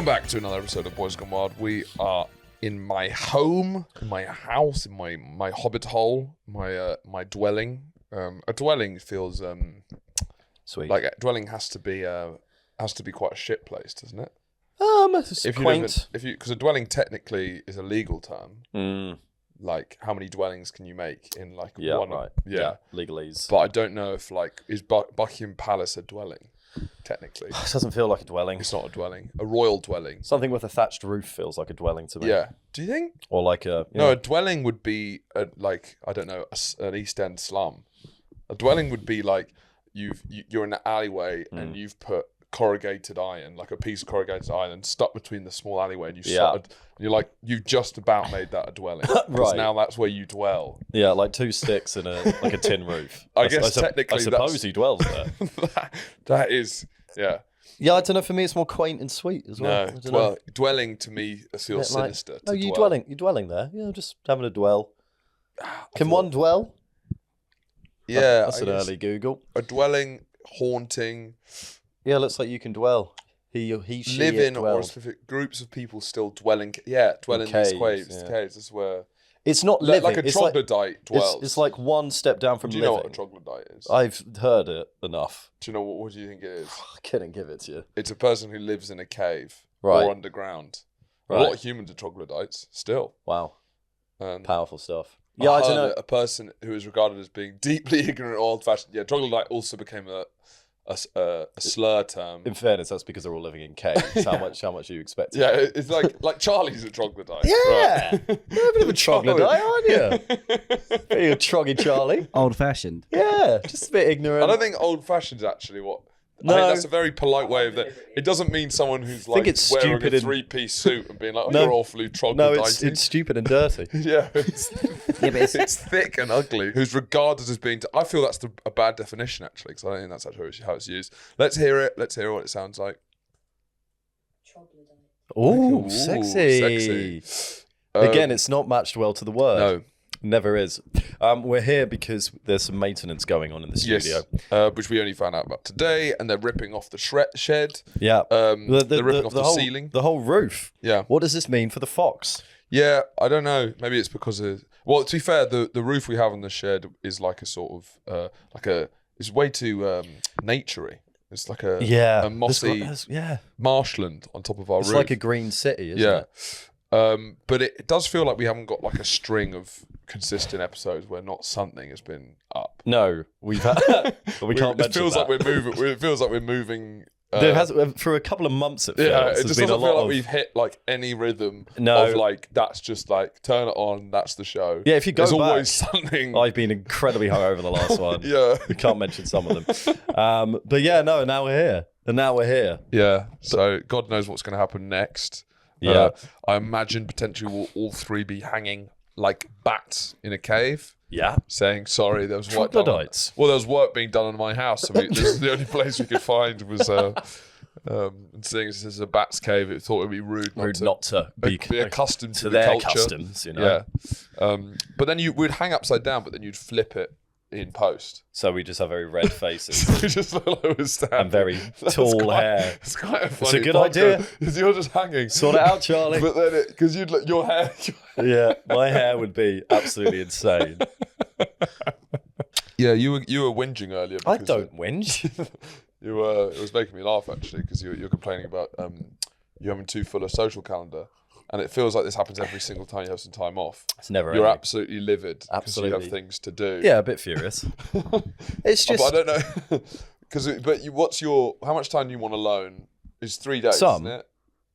Welcome back to another episode of Boys Gone Wild. We are in my home, in my house, in my hobbit hole, my dwelling. A dwelling feels sweet. Like a dwelling has to be quite a shit place, doesn't it? It's quaint. Because a dwelling technically is a legal term. Mm. Like, how many dwellings can you make in like Yeah, one? right. Yeah, legalese. but I don't know if is Buckingham Palace a dwelling? Technically, It doesn't feel like a dwelling. it's not a dwelling. A royal dwelling. Something with a thatched roof feels like a dwelling to me. Yeah. Do you think? Or like a... No, a dwelling would be an East End slum. A dwelling would be like you're in an alleyway and you've put corrugated iron, like a piece of corrugated iron, stuck between the small alleyway, and you've just about made that a dwelling. Because now that's where you dwell. Yeah, like two sticks and a tin roof. I guess technically, I suppose he dwells there. that is, yeah. Yeah, I don't know. For me, it's more quaint and sweet as well. No, dwelling to me feels sinister. Oh, you're dwelling there. Yeah, just having a dwell. Can one dwell? Yeah, that's an early Google. A dwelling, haunting. Yeah, looks like you can dwell. He, she, live in, dwelled. or specific groups of people still dwelling. Dwell in caves, these caves. yeah. Caves is where it's not living. Like a troglodyte dwells. It's like one step down from living. Do you know what a troglodyte is? I've heard it enough. Do you know what do you think it is? I couldn't give it to you. It's a person who lives in a cave or underground. Right. A lot of humans are troglodytes still. Wow. Powerful stuff. Yeah, I don't know. A person who is regarded as being deeply ignorant, old-fashioned. Yeah, troglodyte also became a slur term. In fairness, that's because they're all living in caves. How much are you expecting? Yeah, it's like Charlie's a troglodyte. Yeah, right? you're a bit of a troglodyte, aren't you? You're a troggy Charlie. Old-fashioned. Yeah, just a bit ignorant. I don't think old-fashioned is actually what. No. I think that's a very polite way of that. It doesn't mean someone who's like wearing a three-piece suit and being like, you're awfully troglodyte. No, it's stupid and dirty. Yeah, it's thick and ugly. Who's regarded as being... I feel that's a bad definition, actually, because I don't think that's actually how it's used. Let's hear it. Let's hear what it sounds like. Ooh, sexy. Again, it's not matched well to the word. No. Never is. We're here because there's some maintenance going on in the studio. Yes, which we only found out about today, and they're ripping off the shed. Yeah. They're ripping off the ceiling. The whole roof. Yeah. What does this mean for the fox? Yeah, I don't know. Maybe it's because of... Well, to be fair, the roof we have on the shed is like a sort of... it's way too naturey. It's like a mossy marshland on top of our roof. It's like a green city, isn't it? But it does feel like we haven't got like a string of consistent episodes where not something has been up. No, we've had. we can't mention that. It feels like we're moving. There has for a couple of months. It feels. Yeah, it just doesn't feel like we've hit like any rhythm. No. Of like that's just like turn it on. That's the show. Yeah, if you go there's back, always something. I've been incredibly hungover the last one. Yeah, we can't mention some of them. But yeah, no. Now we're here. Yeah. So God knows what's going to happen next. Yeah, I imagine potentially we'll all three be hanging like bats in a cave. Yeah, saying sorry. There was work done. There was work being done on my house. So this is the only place we could find was. And seeing as this is a bat's cave, it thought it would be rude not to be accustomed to their culture. Customs, you know. Yeah, but then you would hang upside down, but then you'd flip it in post. So we just have very red faces. We just look like we're standing. And very tall hair. It's quite a funny. It's a good idea. Because you're just hanging. Sort it out, Charlie. But then because you'd look your hair. Yeah, my hair would be absolutely insane. Yeah, you were whinging earlier. I don't whinge. You were. It was making me laugh actually because you're complaining about you having too full a social calendar. And it feels like this happens every single time you have some time off. It's never. You're absolutely livid because you have things to do. Yeah, a bit furious. It's just. But I don't know. How much time do you want alone? It's 3 days, isn't it?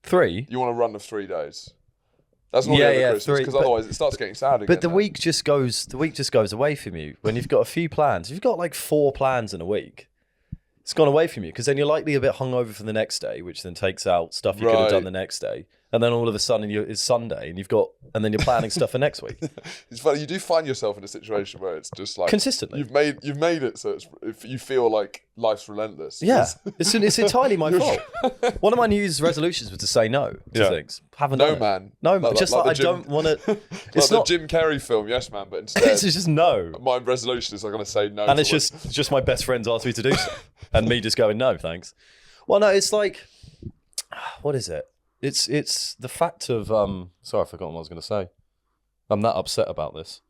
3. You want a run of 3 days. That's not over Christmas because otherwise it starts getting sad again. But the week just goes away from you when you've got a few plans. If you've got like 4 plans in a week, it's gone away from you because then you're likely a bit hungover for the next day, which then takes out stuff you could have done the next day. And then all of a sudden it's Sunday and then you're planning stuff for next week. It's funny, you do find yourself in a situation where it's just like consistently. You've made it so you feel like life's relentless. Yeah, it's entirely my fault. One of my New Year's resolutions was to say no to things. Haven't done it. No, just like I don't want to. It's not the Jim Carrey film, Yes Man, but instead it's just no. My resolution is I'm going to say no. And it's just my best friends asked me to do so, and me just going no, thanks. Well, no, it's like, what is it? it's the fact of sorry, I forgot what I was going to say. I'm that upset about this.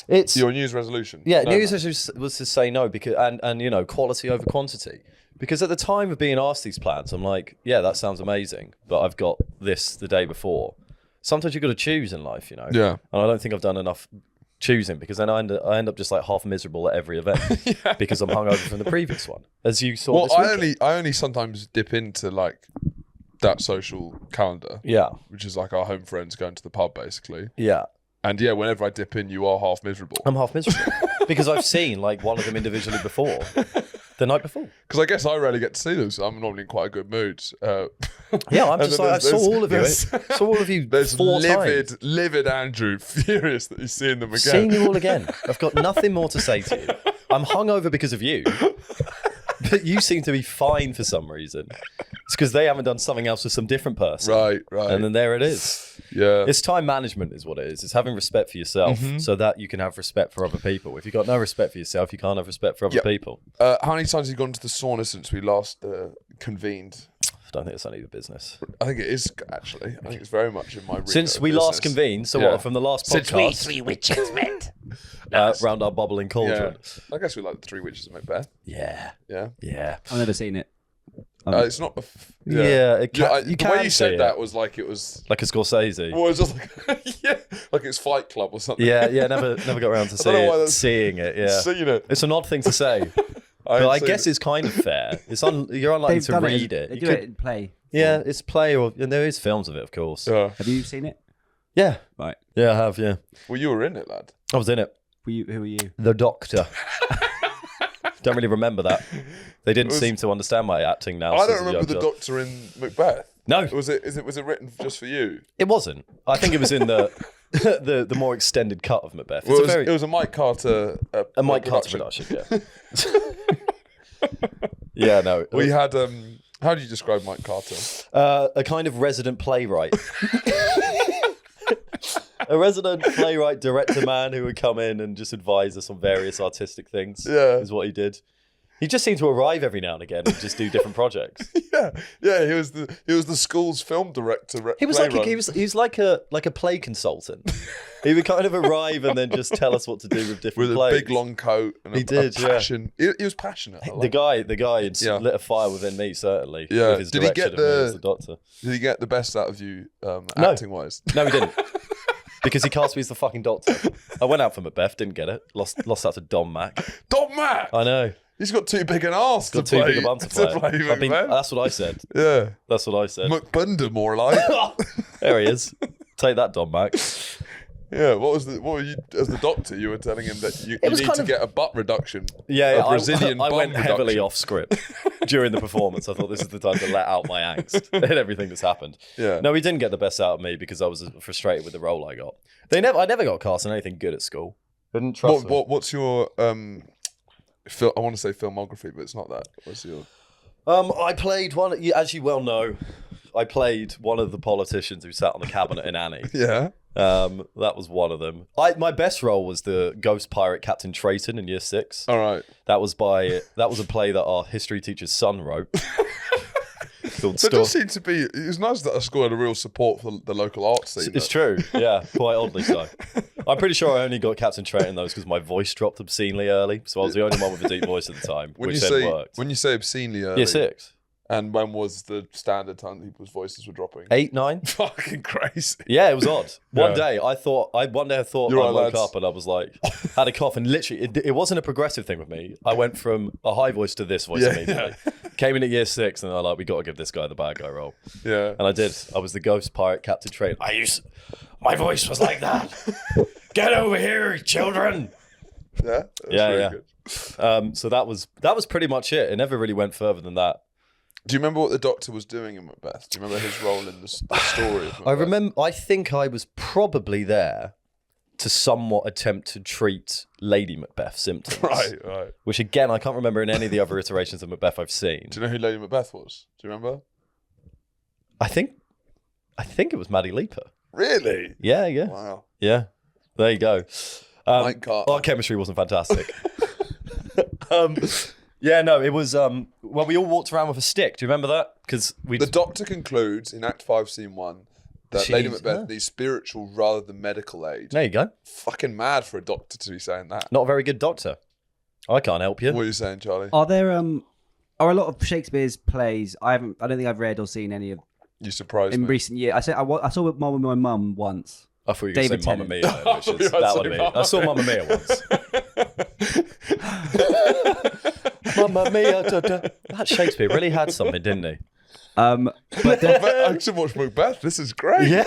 It's your New Year's resolution. Yeah, New Year's resolution was to say no because and quality over quantity. Because at the time of being asked these plans, I'm like, yeah, that sounds amazing, but I've got this the day before. Sometimes you've got to choose in life, Yeah. And I don't think I've done enough choosing because then I end up just like half miserable at every event because I'm hungover from the previous one, as you saw. This weekend. I only sometimes dip into like that social calendar, which is like our home friends going to the pub basically. Yeah. And yeah, whenever I dip in, you are half miserable. I'm half miserable because I've seen like one of them individually before, the night before. Because I guess I rarely get to see them, so I'm normally in quite a good mood. Yeah, I'm just like, I saw all of you. Saw all of you There's 4 times. livid Andrew, furious that he's seeing them again. Seeing you all again. I've got nothing more to say to you. I'm hungover because of you. But you seem to be fine for some reason. It's because they haven't done something else with some different person. Right. And then there it is. Yeah. It's time management is what it is. It's having respect for yourself so that you can have respect for other people. If you've got no respect for yourself, you can't have respect for other people. How many times have you gone to the sauna since we last convened? I don't think it's any of the business. I think it is, actually. I think it's very much in my remit Since of we business. last convened, so what, from the last podcast? Since we 3 witches met. Round our bubbling cauldron. I guess we like the Three Witches of Macbeth. Yeah. Yeah. I've never seen it. It's not... You the can way you see said it. that was like it was... Like a Scorsese. Well, it was just like... like it's Fight Club or something. Yeah, never got around to seeing it. Yeah. Seeing it. It's an odd thing to say. But I guess it's kind of fair. You're unlikely to read it. They do it in play. Yeah, it's play, and there is films of it, of course. Have you seen it? Yeah. Right. Yeah, I have, yeah. Well, you were in it, lad. I was in it. Who were you? The Doctor. Don't really remember that. They didn't seem to understand my acting now. I don't remember the Doctor in Macbeth. No. Was it written just for you? It wasn't. I think it was in the the more extended cut of Macbeth. Well, it was a Mike Carter a Mike Carter production, yeah. Yeah, no. We had... how do you describe Mike Carter? A kind of resident playwright. A resident playwright, director man who would come in and just advise us on various artistic things. Yeah. Is what he did. He just seemed to arrive every now and again and just do different projects. Yeah. He was the school's film director. He was like a play consultant. He would kind of arrive and then just tell us what to do with different plays. With a big long coat and a passion. Yeah. He was passionate. The guy lit a fire within me, certainly. Yeah. With his direction of me as the Doctor. Did he get the best out of you acting wise? No, he didn't. Because he cast me as the fucking Doctor. I went out for Macbeth, didn't get it. Lost out to Don Mac. Don Mac. I know. He's got too big an arse Got too big a bum to play. That's what I said. Yeah. That's what I said. McBunder, more like. There he is. Take that, Don Mac. Yeah, what were you as the Doctor? You were telling him that you need to get a butt reduction. Yeah, a Brazilian I bum went heavily reduction. off script during the performance. I thought this is the time to let out my angst and everything that's happened. Yeah. No, he didn't get the best out of me because I was frustrated with the role I got. I never got cast in anything good at school. Didn't trust me. What's your I want to say filmography, but it's not that. What's your? I played one, as you well know. I played one of the politicians who sat on the cabinet in Annie. Yeah. That was one of them. My best role was the ghost pirate Captain Trayton in Year 6. All right. That was a play that our history teacher's son wrote. So it does seem to be. It was nice that our school had a real support for the local arts scene. It's true, yeah, quite oddly so. I'm pretty sure I only got Captain Trayton those because my voice dropped obscenely early, so I was the only one with a deep voice at the time, which then worked. When you say obscenely early, Year 6. And when was the standard time people's voices were dropping? 8, 9. Fucking crazy. Yeah, it was odd. One day I thought I woke up and I was like, had a cough, and literally it wasn't a progressive thing with me. I went from a high voice to this voice immediately. Came in at Year 6 and I was like, we got to give this guy the bad guy role. Yeah. And I did. I was the ghost pirate Captain Trayton. My voice was like that. Get over here, children. Yeah. Good. So that was pretty much it. It never really went further than that. Do you remember what the Doctor was doing in Macbeth? Do you remember his role in the story of Macbeth? I think I was probably there to somewhat attempt to treat Lady Macbeth's symptoms. Right. Which again, I can't remember in any of the other iterations of Macbeth I've seen. Do you know who Lady Macbeth was? Do you remember? I think it was Maddie Leaper. Really? Yeah. Wow. Yeah. There you go. Mike Carter. Our chemistry wasn't fantastic. Yeah, no, it was. Well, we all walked around with a stick. Do you remember that? Because The doctor concludes in Act 5, Scene 1 that Lady Jeez, Macbeth yeah. needs spiritual rather than medical aid. There you go. Fucking mad for a doctor to be saying that. Not a very good doctor. I can't help you. What are you saying, Charlie? Are there are a lot of Shakespeare's plays? I don't think I've read or seen any of You surprised in me. recent years. I saw it with my mum once. I thought you were going to David say Mamma Tennant. Mia, which is, that would have been. I saw Mamma Mia once. Mamma Mia. Da, da. That Shakespeare really had something, didn't he? I should watch Macbeth. This is great. Yeah.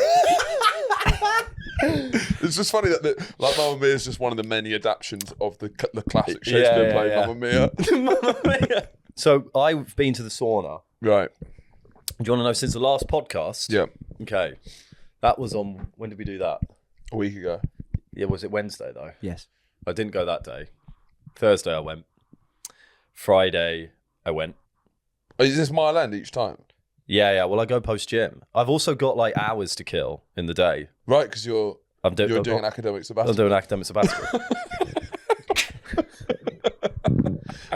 It's just funny that Mamma Mia is just one of the many adaptations of the classic Shakespeare play, yeah. Mamma Mia. Mamma Mia. So I've been to the sauna. Right. Do you want to know since the last podcast? Yeah. Okay. That was on, when did we do that? A week ago. Yeah, was it Wednesday though? Yes. I didn't go that day. Thursday I went. Friday I went. Is this Mile End each time? Yeah. Well, I go post gym. I've also got like hours to kill in the day. Right, because you're doing an academic I'm sabbatical. doing academic sabbatical.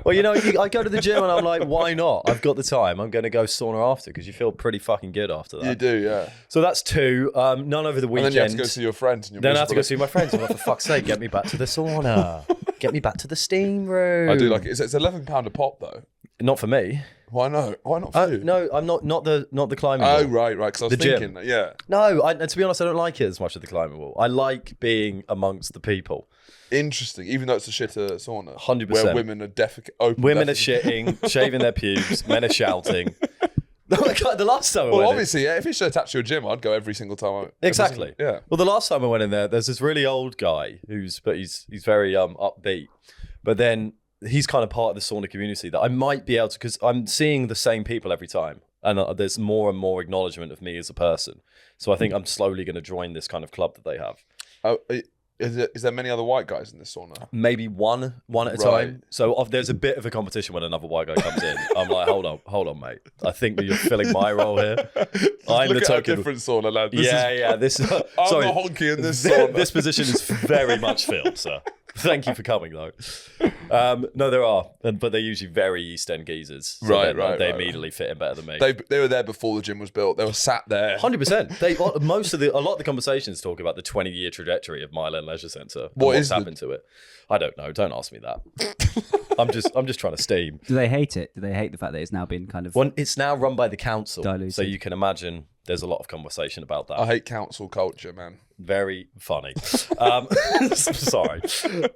Well, I go to the gym and I'm like, why not? I've got the time. I'm going to go sauna after because you feel pretty fucking good after that. You do, yeah. So that's two. None over the weekend. And then you have to go see your friends. And you're Then I have to go miserable. see my friends. I'm like, for fuck's sake, get me back to the sauna. Get me back to the steam room. I do like it. It's £11 a pop though. Not for me. Why not? Why not for you? No, I'm not the climbing Oh, wall. right. Because I was The gym. thinking, yeah. No, to be honest, I don't like it as much as the climbing wall. I like being amongst the people. Interesting. Even though it's a shitter sauna. 100%. Where women are open. Women are shitting, shaving their pubes, men are shouting. The last time I Well, went obviously, yeah. If it's attached to your gym, I'd go every single time. Exactly. Yeah. Well, the last time I went in there's this really old guy he's very upbeat, but then he's kind of part of the sauna community that I might be able to, because I'm seeing the same people every time, and there's more and more acknowledgement of me as a person. So I think I'm slowly going to join this kind of club that they have. Oh, is there many other white guys in this sauna? Maybe one at a Right. time. So there's a bit of a competition when another white guy comes in. I'm like, hold on, mate. I think that you're filling my role here. I'm Look the at a token. different sauna, lad. This is. I'm sorry, the honky in this sauna. This position is very much filled, sir. Thank you for coming, though. No, there are, but they're usually very East End geezers. So they immediately fit in better than me. They were there before the gym was built. They were sat there. 100%. A lot of the conversations talk about the 20-year trajectory of Mile End Leisure Centre. What's happened to it? I don't know. Don't ask me that. I'm just trying to steam. Do they hate it? Do they hate the fact that it's now been kind of Well, it's now run by the council, diluted? so you can imagine there's a lot of conversation about that. I hate council culture, man. Very funny. Sorry.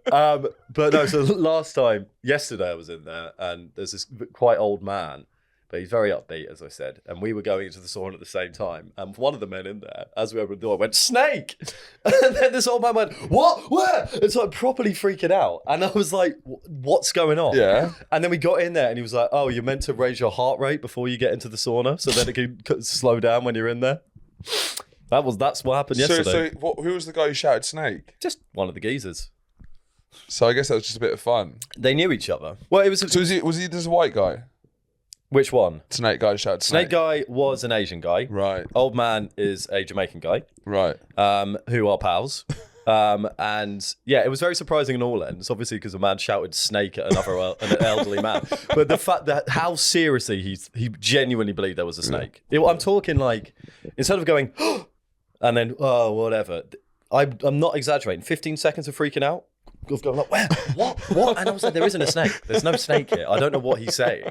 But no, so yesterday I was in there and there's this quite old man, but he's very upbeat, as I said. And we were going into the sauna at the same time. And one of the men in there, as we opened the door, went, "Snake!" And then this old man went, "What? Where?" It's like properly freaking out. And I was like, what's going on? Yeah. And then we got in there and he was like, "Oh, you're meant to raise your heart rate before you get into the sauna so then it can slow down when you're in there." That's what happened yesterday. So who was the guy who shouted snake? Just one of the geezers. So I guess that was just a bit of fun. They knew each other. Well, it was. So was he this white guy? Which one? Snake guy who shouted Snake guy was an Asian guy. Right. Old man is a Jamaican guy. Right. Who are pals. And yeah, it was very surprising in all ends, obviously because a man shouted snake at an elderly man. But the fact that how seriously he genuinely believed there was a snake. I'm talking like, instead of going, and then, oh, whatever. I'm not exaggerating. 15 seconds of freaking out. Of going like, where? What? And I was like, there isn't a snake. There's no snake here. I don't know what he's saying.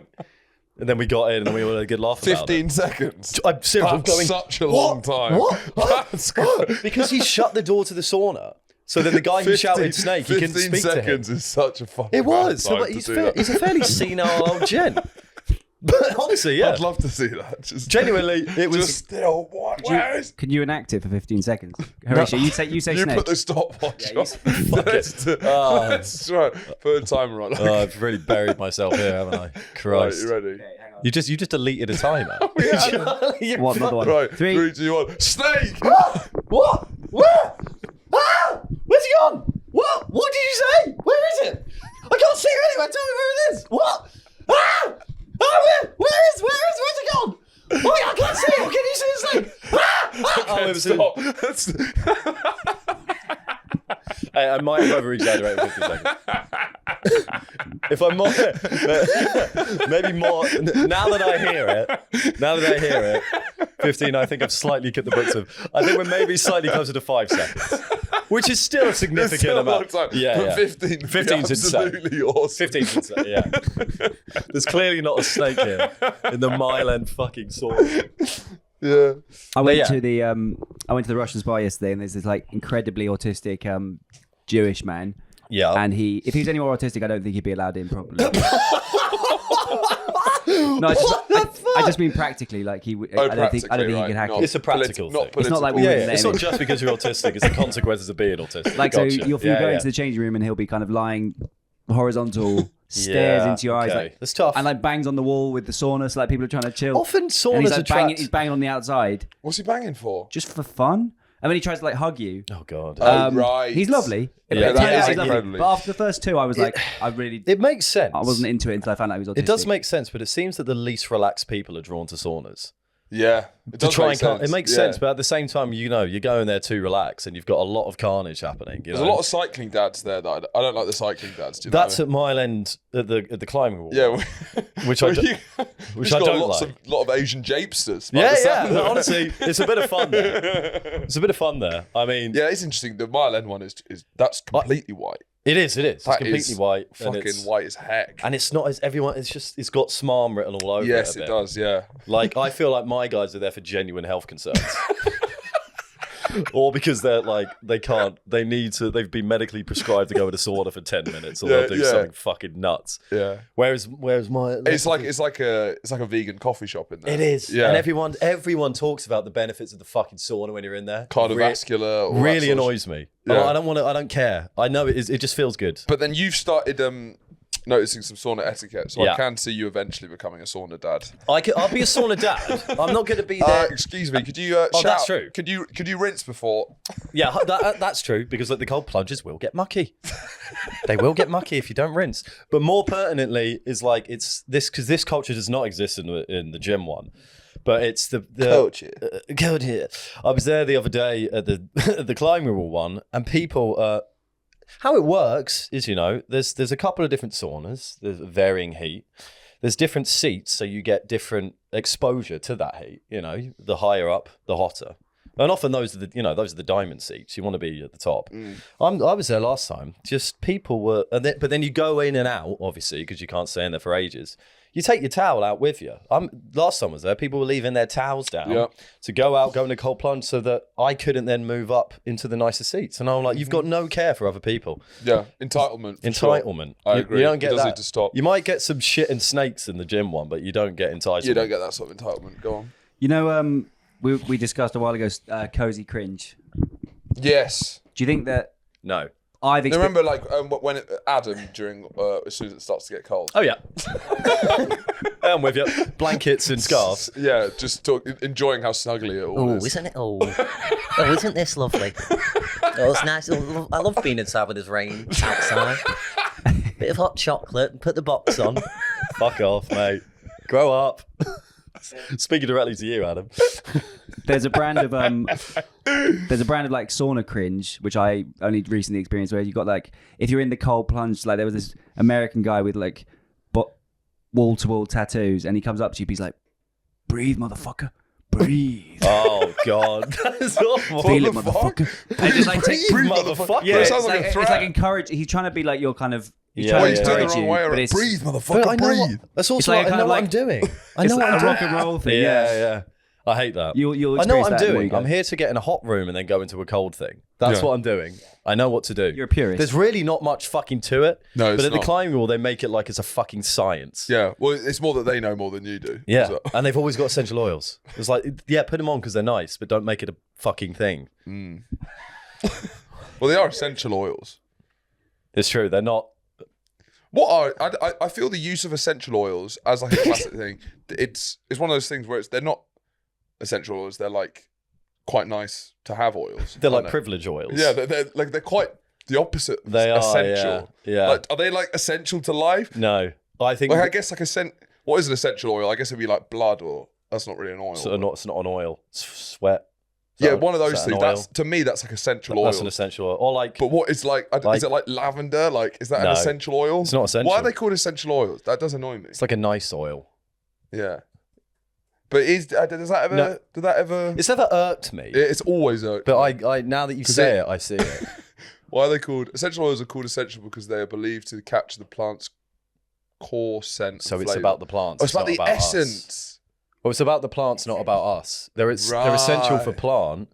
And then we got in and we all had a good laugh about it. 15 seconds. I'm serious. I'm That's going, such a long time. What? That's good. Because he shut the door to the sauna. So then the guy who shouted snake, he couldn't 15 speak to him. seconds is such a fucking It was. bad time But to he's do that. he's a fairly senile old gent. But honestly, yeah. I'd love to see that. Just Genuinely, it was... just still. What? Where is? Can you enact it for 15 seconds? Horatio, you say You snake. put the stopwatch on. Fuck it. That's right. Put a timer on. Oh, I've really buried myself here, haven't I? Right, Christ. you ready? You just deleted a timer. What, another one? Right. Three. 3, 2, 1. Snake! What? Where? Ah! Where's he gone? What did you say? Where is it? I can't see it anywhere. Tell me where it is. What? Ah! Ah, where's it gone? Oh, I can't see it. Can you see the snake? Ah! Oh, it was Stop. I might have over-exaggerated 50 seconds. if I'm more, maybe more. Now that I hear it, 15. I think I've slightly cut the books of. I think we're maybe slightly closer to 5 seconds, which is still a significant Still a long amount. time. Yeah, But yeah. 15 15's insane. absolutely awesome. 15's insane. Yeah. There's clearly not a snake here in the mile-end fucking sauna. Yeah. I went yeah. to the Russian Spa yesterday, and there's this like incredibly autistic Jewish man. Yeah. And if he was any more autistic, I don't think he'd be allowed in properly. No, I just mean practically. Like I don't think he can hack it. It's a practical thing. It's not like we Yeah, wouldn't yeah. let It's him not in. just because you're autistic. It's the consequences of being autistic. Like Gotcha. so, you'll go into the changing room, and he'll be kind of lying horizontal, stares into your eyes, like, it's tough. and like bangs on the wall with the sauna, so like people are trying to chill. Often and saunas he's like attract. he's banging on the outside What's he banging for? just for fun. And then he tries to like hug you. Oh god. Right. He's lovely. Yeah, that is he's lovely. incredibly. But after the first 2, I was like, It makes sense. I wasn't into it until I found out he was autistic. It does make sense, but it seems that the least relaxed people are drawn to saunas. Yeah. It To does try make and sense. it makes sense, but at the same time, you're going there to relax, and you've got a lot of carnage happening. There's a lot of cycling dads there that I don't like the cycling dads. Do you That's know? at Mile End at the climbing wall. Yeah. Which I Well, don't- you- which you've I got don't lots like. lot of Asian japesters. by Yeah, the yeah. sound of it. Honestly, it's a bit of fun there. It's a bit of fun there. I mean, Yeah, it's interesting. The Mile End one is that's completely white. it is. It's That completely is white. Fucking white as heck. And it's not as everyone. It's got SMARM written all over it. Yes, a it bit. does. Yeah. Like, I feel like my guys are there for genuine health concerns. Or because they're like, they've been medically prescribed to go in a sauna for 10 minutes, or they'll do something fucking nuts. Yeah. Whereas my... It's like a vegan coffee shop in there. It is. Yeah. And everyone talks about the benefits of the fucking sauna when you're in there. Cardiovascular. all that Really sort of annoys me. Yeah. I don't care. I know it is. It just feels good. But then you've started noticing some sauna etiquette, so Yeah. I can see you eventually becoming a sauna dad. I'll be a sauna dad. I'm not going to be there. Excuse me, could you shout? that's true. Could you rinse before? Yeah, that's true, because like, the cold plunges will get mucky. They will get mucky if you don't rinse. But more pertinently is like it's this, because this culture does not exist in the gym one. But it's the Culture. Culture. I was there the other day at the climbing wall one, and people. How it works is, there's a couple of different saunas. There's varying heat. There's different seats, so you get different exposure to that heat. The higher up, the hotter. And often those are the diamond seats. You want to be at the top. I was there last time. Just people were, but then you go in and out, obviously, because you can't stay in there for ages. You take your towel out with you. Last time I was there, people were leaving their towels down to go in a cold plunge, so that I couldn't then move up into the nicer seats. And I'm like, you've got no care for other people. Yeah, entitlement. for Entitlement. Sure. I agree. You don't get it does that. need to stop. You might get some shit and snakes in the gym one, but you don't get entitlement. You don't get that sort of entitlement. Go on. We discussed a while ago cozy cringe. Yes. Do you think that No. I've I experienced... remember when Adam during as soon as it starts to get cold. Oh yeah. I'm with you. Blankets and scarves. Yeah, just enjoying how snuggly it all is. Isn't it? Isn't this lovely? Oh, it's nice. I love being inside with this rain outside. Bit of hot chocolate. Put the box on. Fuck off, mate. Grow up. Speaking directly to you, Adam. There's a brand of like sauna cringe, which I only recently experienced, where you got like, if you're in the cold plunge, like there was this American guy with like wall to wall tattoos, and he comes up to you, he's like, "Breathe, motherfucker, breathe." Oh god, that's awful. Feel it, the fuck? motherfucker. And just like take, Breathe, motherfucker. Yeah, yeah, it sounds like a it's threat. like encourage. He's trying to be like your kind of. He's Yeah, trying He's to doing the encourage wrong you, way but around. it's Breathe, But motherfucker, I know breathe. that's also It's like I kind know of what like- I'm doing. I it's know like what I'm a rock doing. and roll thing. Yeah. I hate that. You'll I know experience what I'm that more doing. you go. I'm here to get in a hot room and then go into a cold thing. That's Yeah. what I'm doing. I know what to do. You're a purist. There's really not much fucking to it. No, it's but at the not. climbing wall, they make it like it's a fucking science. Yeah, well, it's more that they know more than you do. Yeah, So- and they've always got essential oils. It's like, yeah, put them on because they're nice, but don't make it a fucking thing. Well, they are essential oils. It's true. They're not. I feel the use of essential oils as like a classic thing. It's one of those things where they're not essential oils. They're like quite nice to have oils. They're aren't like privilege oils. Yeah, they're quite the opposite. Of They are, essential. yeah. Like, are they like essential to life? No, I think Like I guess like what is an essential oil? I guess it'd be like blood, or that's not really an oil. it's not an oil. It's sweat. Yeah, one of those Is that an things. oil? That's to me, that's like essential oil. That's an essential oil. Or like, But what is like? Is it like lavender? Like, is that No, an essential oil? it's not essential. Why are they called essential oils? That does annoy me. it's like a nice oil. Yeah. But does that ever? No. Did that ever? It's never irked me. It's always a. But I now that you say it, I see it. Why are they called essential oils? Are called essential because they are believed to capture the plant's core scent. So and it's flavour. about the plants. Oh, it's about not the about us. essence. Well, it's about the plants, not about us. They're essential for Right. plant,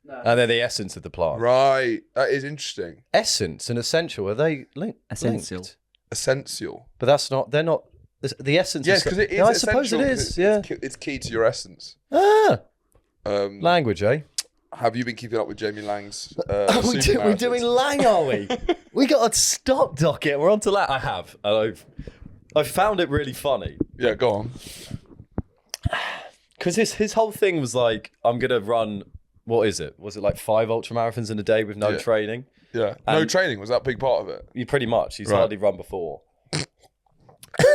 and they're the essence of the plant. Right. That is interesting. Essence and essential, are they Essential. linked? Essential. But that's not. They're not. The essence. Yes, because it is. No, I suppose essential it 'cause is. Yeah. It's key to your essence. Language, eh? Have you been keeping up with Jamie Lang's? We're doing Lang, are we? We got a stock docket. We're on to Lang. I have. And I've found it really funny. Yeah, go on. Because his whole thing was like, I'm going to run, what is it? Was it like 5 ultramarathons in a day with no training? Yeah. No training. Was that a big part of it? You pretty much. He's Right. hardly run before.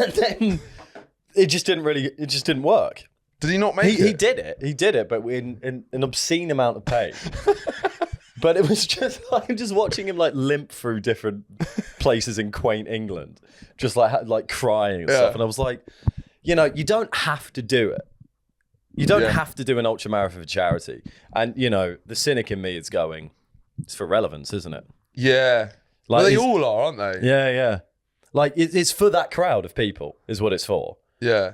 And then it just didn't work. Did he not make it? He did it, but in an obscene amount of pain. But it was just, I'm just watching him like limp through different places in quaint England, just like crying and stuff. And I was like, you don't have to do it. You don't have to do an ultramarathon for charity. And, the cynic in me is going, it's for relevance, isn't it? Yeah. Like, well, they all are, aren't they? Yeah. Like, it's for that crowd of people, is what it's for. Yeah.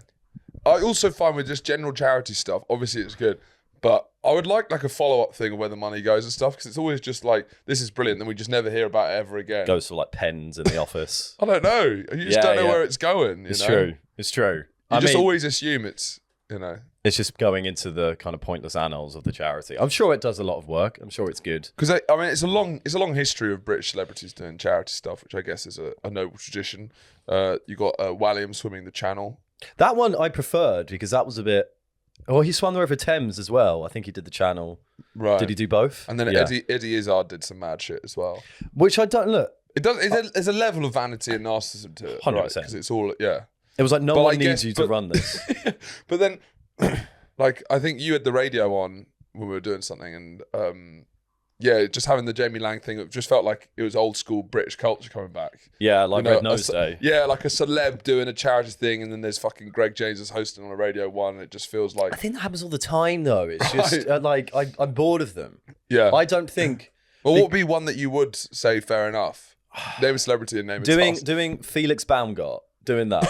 I also find with just general charity stuff, obviously it's good, but I would like a follow-up thing of where the money goes and stuff, because it's always just like, this is brilliant, then we just never hear about it ever again. Goes for like pens in the office. I don't know. You just don't know where it's going. It's true. You just always assume it's, It's just going into the kind of pointless annals of the charity. I'm sure it does a lot of work. I'm sure it's good. Because it's a long history of British celebrities doing charity stuff, which I guess is a noble tradition. You got Walliam swimming the Channel. That one I preferred because that was a bit. Oh, he swam the River Thames as well. I think he did the Channel. Right. Did he do both? And then Eddie Izzard did some mad shit as well. Which I don't look. It does. There's a level of vanity and narcissism to it, 100%. because it's all It was like no one needs you to run this. But then, like, I think you had the radio on when we were doing something, and just having the Jamie Lang thing, it just felt like it was old school British culture coming back. Yeah, like Red Nose Day. Yeah, like a celeb doing a charity thing, and then there's fucking Greg James as hosting on a Radio 1, and it just feels like... I think that happens all the time, though. It's just, I'm bored of them. Yeah. I don't think... Well, what would be one that you would say, fair enough? Name a celebrity and name a task. Doing Felix Baumgart, doing that.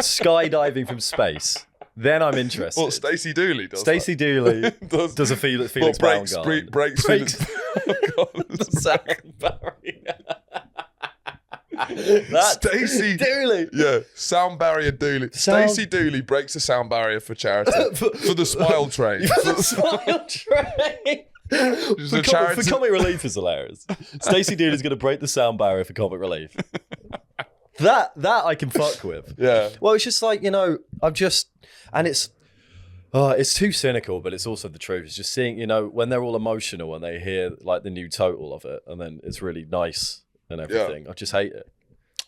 Skydiving from space. Then I'm interested. Well, Stacey Dooley does Stacey Dooley does a Felix Baumgart. Breaks Felix sound barrier. Stacey Dooley. Yeah, sound barrier Dooley. Stacey Dooley breaks a sound barrier for charity. for the Smile Train. For the Smile Train. For comic relief is hilarious. Stacey Dooley's going to break the sound barrier for comic relief. That I can fuck with. Yeah. Well, it's just like, and it's too cynical, but it's also the truth. It's just seeing, when they're all emotional and they hear like the new total of it, and then it's really nice and everything. I just hate it.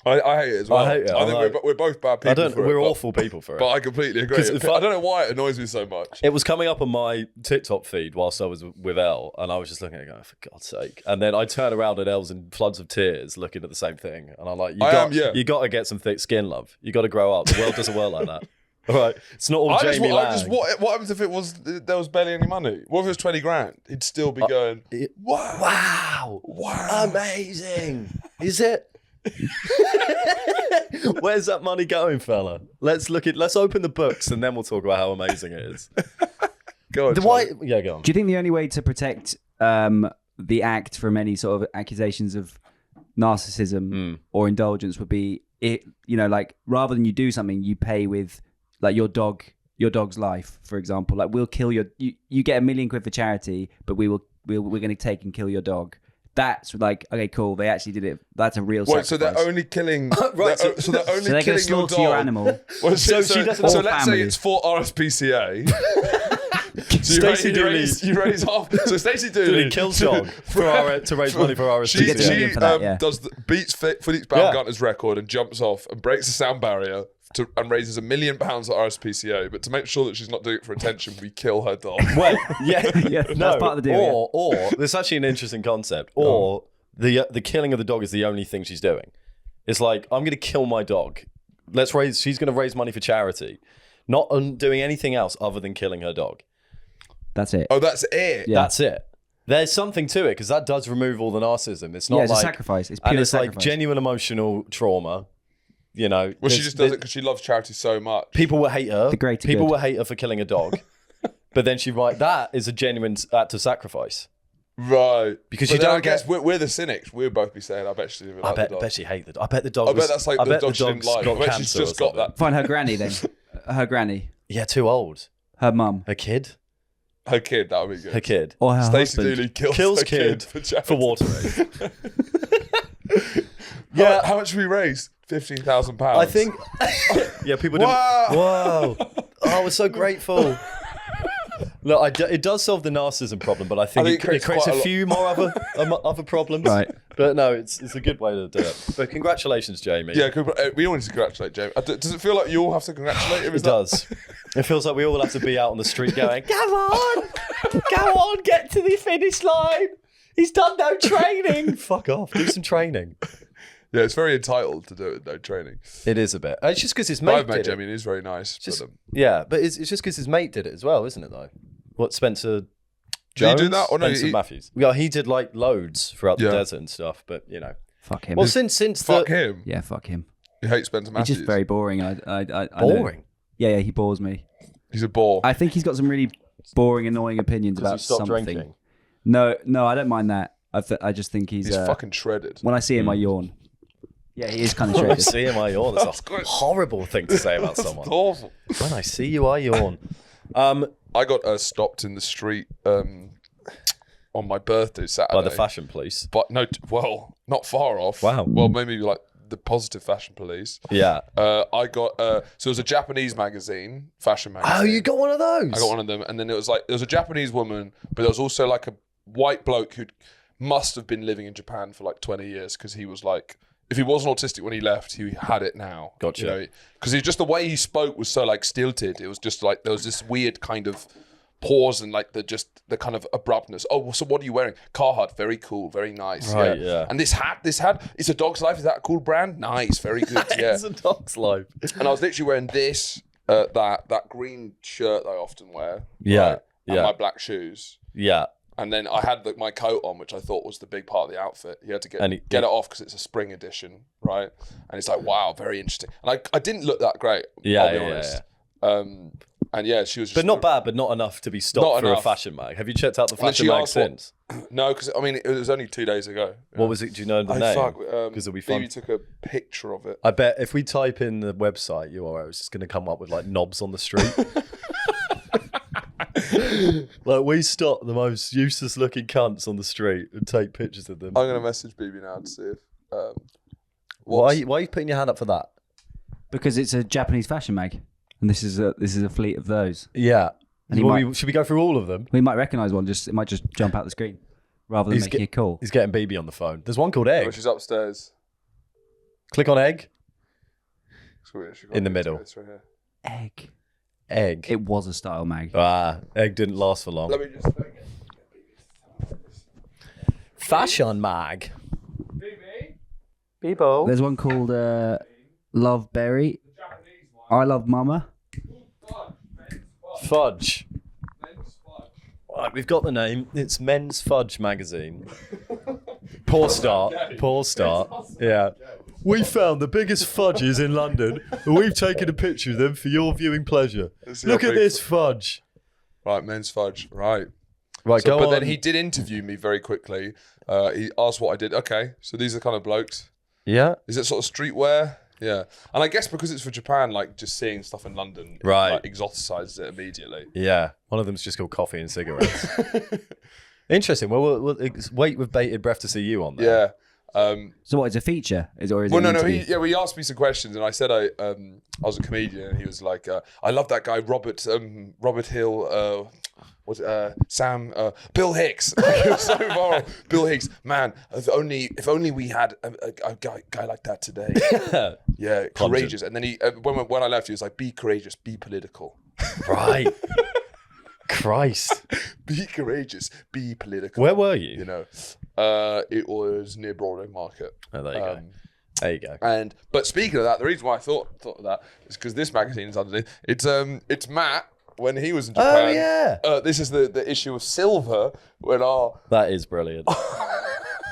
I hate it as well. I hate it. I think we're both bad people for it. We're awful people for it. But I completely agree. I don't know why it annoys me so much. It was coming up on my TikTok feed whilst I was with Elle, and I was just looking at it going, for God's sake. And then I turn around and Elle's in floods of tears looking at the same thing. And I'm like, you got to get some thick skin, love. You got to grow up. The world doesn't work like that. All right. It's not all Jamie Lang. What happens if there was barely any money? What if it was 20 grand? He'd still be going, wow. Amazing. Is it? Where's that money going, fella? Let's open the books and then we'll talk about how amazing it is. Go on. Go on. Do you think the only way to protect the act from any sort of accusations of narcissism or indulgence would be like rather than you do something, you pay with like your dog's life, for example. Like we'll kill you get £1 million for charity, but we're going to take and kill your dog. That's like, okay, cool. They actually did it. That's a real sacrifice. So they're only killing. Right. So they're only they're going to killing your slaughter your dog. animal. Well, So let's say it's for RSPCA. Stacey Dooley. You raise half. So Stacey Dooley kills dog to raise money for our She gets $1 million for that, yeah. beats Felix Baumgartner's record and jumps off and breaks the sound barrier and raises £1 million at RSPCA, but to make sure that she's not doing it for attention, we kill her dog. Wait, yeah, Yeah, no, that's part of the deal. Or there's actually an interesting concept. Or the killing of the dog is the only thing she's doing. It's like, I'm going to kill my dog. She's going to raise money for charity, not doing anything else other than killing her dog. That's it. Oh, that's it. Yeah. That's it. There's something to it because that does remove all the narcissism. It's not Yeah, it's like a sacrifice. It's pure and it's sacrifice. like genuine emotional trauma. You know, Well, she just does it because she loves charity so much. people will hate her. The greater People good. will hate her for killing a dog, but then she write that is a genuine act of sacrifice. Right. Because but you then don't I guess get- we're the cynics. We'll both be saying, I bet she didn't I like bet, the dog. bet she hated the dog. I bet the dog. I bet was, that's like I the bet dog she didn't dog's like. got I bet she's cancer or just got something. that. Find her granny then. Her granny. Yeah, too old. Her mum. Her kid. Her kid, that would be good. Her kid. Or her Stacey husband. Dooley kills Kills her kid for charity. for water race. Yeah. How much have we raised? £15,000. I think. Yeah, people didn't. Wow. Whoa! Oh, we're so grateful. Look, it does solve the narcissism problem, but I think, think it creates quite a a few more other problems. Right. But no, it's a good way to do it. But congratulations, Jamie. Yeah, we all need to congratulate Jamie. Does it feel like you all have to congratulate him? It does. It feels like we all have to be out on the street going, "Come on, go on, get to the finish line. He's done no training. Fuck off, do some training." Yeah, it's very entitled to do it, no training. It is a bit. It's just because his But mate I've met did Jamie it. and he's very nice. Just, But, yeah, but it's just because his mate did it as well, isn't it? Though, what Spencer? Did he Jones? do that? Or no, Spencer he- Matthews. Yeah, he did like loads throughout the Yeah. desert and stuff. But you know, Fuck him. well, since fuck the him. Yeah, fuck him. He hates Spencer He's Matthews. just very boring. I know. boring. Yeah, he bores me. He's a bore. I think he's got some really boring, annoying opinions Because he about stopped something. drinking. No, I don't mind that. I just think he's fucking shredded. when I see him, I yawn. Yeah, he is kind of When I shredded. see him, I yawn. That's a horrible thing to say about someone. Awful. When I see you, I yawn. I got stopped in the street on my birthday Saturday. By the fashion police. But no, well, not far off. Wow. Well, maybe like the positive fashion police. Yeah. I got so it was a Japanese magazine, fashion magazine. Oh, you got one of those? I got one of them, and then it was like there was a Japanese woman, but there was also like a white bloke who must have been living in Japan for like 20 years because he was like, if he wasn't autistic when he left, he had it now. Gotcha. Because just the way he spoke was so like stilted. It was just like there was this weird kind of pause and like the kind of abruptness. Oh, so what are you wearing? Carhartt, very cool, very nice. Right, yeah. And this hat, it's a Dog's Life. Is that a cool brand? Nice, very good. Yeah. It's a dog's life. And I was literally wearing this, that green shirt that I often wear. Yeah, right? And yeah. my black shoes. Yeah. And then I had my coat on, which I thought was the big part of the outfit. He had to get And it off because it's a spring edition, right? And it's like, wow, very interesting. And I didn't look that great, Yeah, I'll be yeah, honest. yeah. And yeah, she was just... But not bad, but not enough to be stopped Not for a enough. fashion mag. Have you checked out the And then fashion she mag asked what- since? No, because, I mean, it was only 2 days ago. What was it? Do you know the name? Because it'll be fun. Maybe took a picture of it. I bet if we type in the website URL, it's just going to come up with like knobs on the street. Like we stop the most useless looking cunts on the street and take pictures of them. I'm going to message BB now to see if... Why are you putting your hand up for that? Because it's a Japanese fashion mag, and this is a fleet of those. Yeah. And Should we go through all of them? We might recognise one. It might just jump out the screen rather than making a call. He's getting BB on the phone. There's one called Egg. Oh, she's upstairs. Click on Egg. She got In the it. middle. It's right here. Egg. Egg. It was a style mag. Egg didn't last for long. Let me just... Fashion mag. BB? Bebo. There's one called Love Berry. Japanese one. I Love Mama. Fudge. Men's fudge. Right, we've got the name. It's Men's Fudge magazine. Poor start. Poor start. Yeah. We found the biggest fudges in London, and we've taken a picture of them for your viewing pleasure. Let's see Look how at big- this fudge. Right, men's fudge. Right. Right, So, go but on. then he did interview me very quickly. He asked what I did. Okay, so these are kind of blokes. Yeah. Is it sort of streetwear? Yeah. And I guess because it's for Japan, like just seeing stuff in London, Right. like, exoticizes it immediately. Yeah. One of them's just called coffee and cigarettes. Interesting. Well, we'll wait with bated breath to see you on there. Yeah. So what? It's a feature? Or is Well, it an no. interview? He asked me some questions, and I said I was a comedian, and he was like, "I love that guy, Robert Hill. Bill Hicks. Like, it was so viral. Bill Hicks, man. If only we had a guy like that today. Yeah, courageous. And then he when I left, he was like, be courageous, be political. Right. Christ. Be courageous, be political. Where were you? You know, it was near Broadway Market. Oh, there you go. There you go. But speaking of that, the reason why I thought of that is because this magazine is underneath. It's Matt when he was in Japan. Oh yeah. This is the issue of Silver when That is brilliant.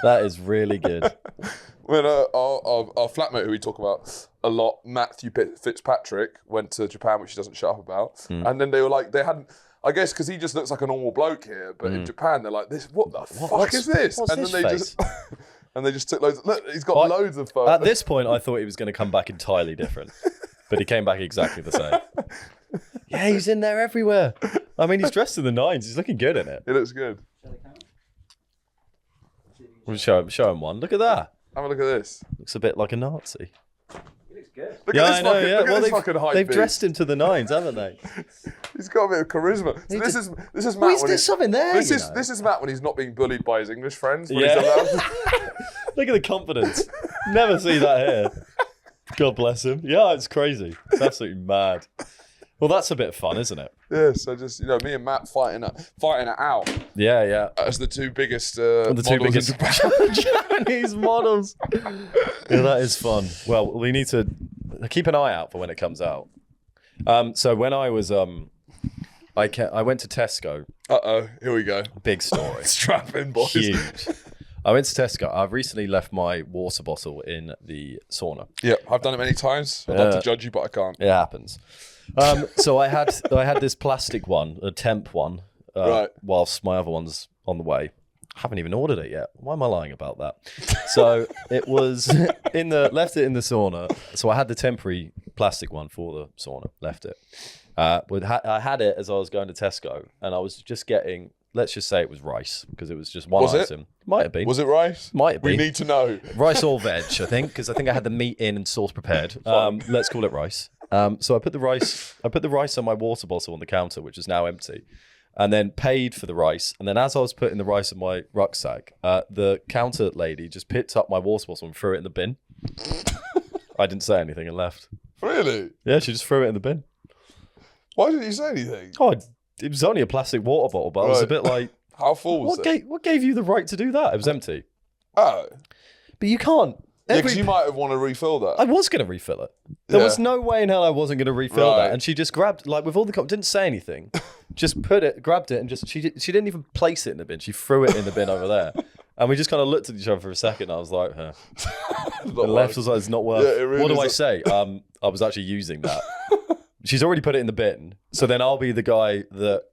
That is really good. When our flatmate who we talk about a lot, Matthew Fitzpatrick, went to Japan, which he doesn't shut up about, and then they were like, they hadn't. I guess because he just looks like a normal bloke here, but in Japan they're like, "This, what the fuck is this?" What's And this then they face? just and they just took loads. Look, he's got loads of photos. At this point, I thought he was going to come back entirely different, but he came back exactly the same. Yeah, he's in there everywhere. I mean, he's dressed in the nines. He's looking good in it. It looks good. We'll show him one. Look at that. Have a look at this. Looks a bit like a Nazi. Look Yeah, at this I know. fucking, Yeah, look at well, this fucking hype they've beast. dressed him to the nines, haven't they? He's got a bit of charisma. So this is Matt. Well, when there's something there. This you is know. this is Matt when he's not being bullied by his English friends. When Yeah. he's allowed. Look at the confidence. Never see that here. God bless him. Yeah, it's crazy. It's absolutely mad. Well, that's a bit of fun, isn't it? Yeah, so just me and Matt fighting it out Yeah, yeah. as the two biggest The two models biggest in Japan. Japanese models. Yeah, that is fun. Well, we need to keep an eye out for when it comes out. So when I was I went to Tesco. Here we go. Big story. Strap in, boys. Huge. I went to Tesco. I've recently left my water bottle in the sauna. Yeah, I've done it many times. I'd love to judge you, but I can't. It happens. So I had this plastic one, a temp one, Right. whilst my other one's on the way. I haven't even ordered it yet. Why am I lying about that? So it was left it in the sauna. So I had the temporary plastic one for the sauna, left it. I had it as I was going to Tesco, and I was just getting, let's just say it was rice, because it was just one item. Might have been. Was it rice? Might have been. We need to know. Rice or veg, I think, because I think I had the meat in and sauce prepared. Let's call it rice. So I put the rice on my water bottle on the counter, which is now empty, and then paid for the rice. And then as I was putting the rice in my rucksack, the counter lady just picked up my water bottle and threw it in the bin. I didn't say anything and left. Really? Yeah, she just threw it in the bin. Why didn't you say anything? Oh, it was only a plastic water bottle, but I was a bit like, How full was it? what gave you the right to do that? It was empty. Oh. But you can't. Yeah, because you might have want to refill that. I was going to refill it. There was no way in hell I wasn't going to refill Right. that. And she just grabbed, like with all the didn't say anything, just grabbed it and just, she didn't even place it in the bin. She threw it in the bin over there. And we just kind of looked at each other for a second. I was like, huh. And left was like, it's not worth. Yeah, it really what do I is say? I was actually using that. She's already put it in the bin. So then I'll be the guy that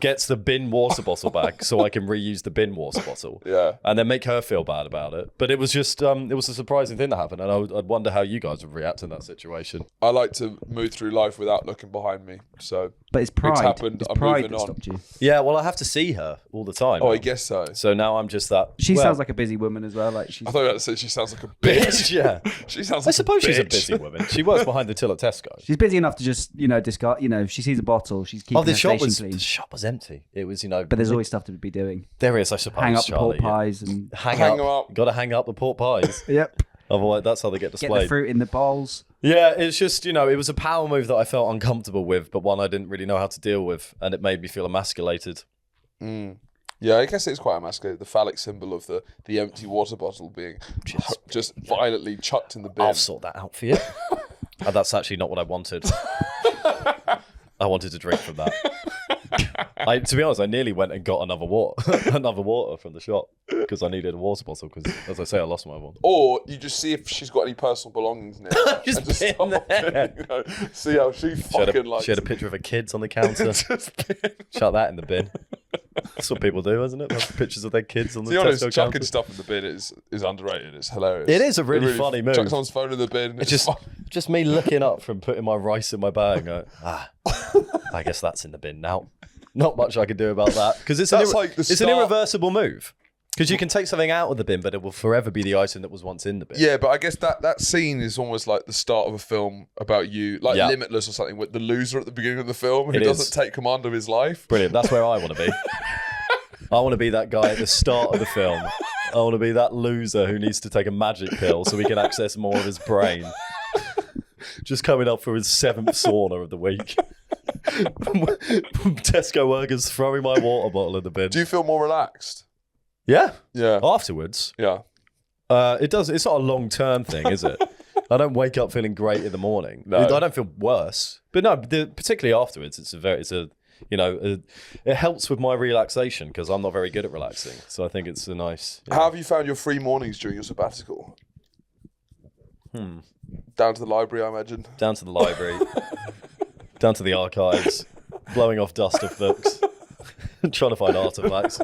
gets the bin water bottle back so I can reuse the bin water bottle. Yeah. And then make her feel bad about it. But it was just, it was a surprising thing that happened. And I'd wonder how you guys would react in that situation. I like to move through life without looking behind me. So, But it's pride. It's happened. It's I'm pride moving that on. stopped you. Yeah, well, I have to see her all the time. oh, now. I guess so. So now I'm just that. She sounds like a busy woman as well. Like she's. I thought you were about to say she sounds like a bitch. Yeah. She sounds I like suppose a she's a bitch. busy woman. She works behind the till at Tesco. She's busy enough to just, discard. She sees a bottle. She's keeping her station clean. The shop was empty. It was, But there's always stuff to be doing. there is, I suppose. Hang up Charlie, the pork pies and. Hang them up. up. Got to hang up the pork pies. Yep. Otherwise, that's how they get Get displayed. the fruit in the bowls. Yeah, it's just, it was a power move that I felt uncomfortable with, but one I didn't really know how to deal with, and it made me feel emasculated. Yeah, I guess it's quite emasculated. The phallic symbol of the empty water bottle being just violently chucked in the bin. I'll sort that out for you. That's actually not what I wanted. I wanted to drink from that. To be honest, I nearly went and got another water from the shop because I needed a water bottle because, as I say, I lost my one. Or you just see if she's got any personal belongings in it. Just and just pin start there. pinning, see how she fucking likes She had a picture of her kids on the counter. Just pin. Chuck that in the bin. That's what people do, isn't it? They have pictures of their kids on the To be honest, Tesco chucking counter. stuff in the bin is underrated. It's hilarious. It is a really funny move. Chuck someone's phone in the bin. It's just me looking up from putting my rice in my bag and going, I guess that's in the bin now. Not much I can do about that because it's an irreversible move. Because you can take something out of the bin, but it will forever be the item that was once in the bin. Yeah, but I guess that scene is almost like the start of a film about you, like Limitless or something, with the loser at the beginning of the film who doesn't take command of his life. Brilliant. That's where I want to be. I want to be that guy at the start of the film. I want to be that loser who needs to take a magic pill so he can access more of his brain. Just coming up for his 7th sauna of the week. Tesco workers throwing my water bottle in the bin. Do you feel more relaxed? Yeah. Yeah. Afterwards. Yeah. It does. It's not a long-term thing, is it? I don't wake up feeling great in the morning. No. I don't feel worse. But no, particularly afterwards, it helps with my relaxation because I'm not very good at relaxing. So I think it's a nice. How have you found your free mornings during your sabbatical? Down to the library, I imagine. Down to the library. Down to the archives. Blowing off dust of books. Trying to find artifacts.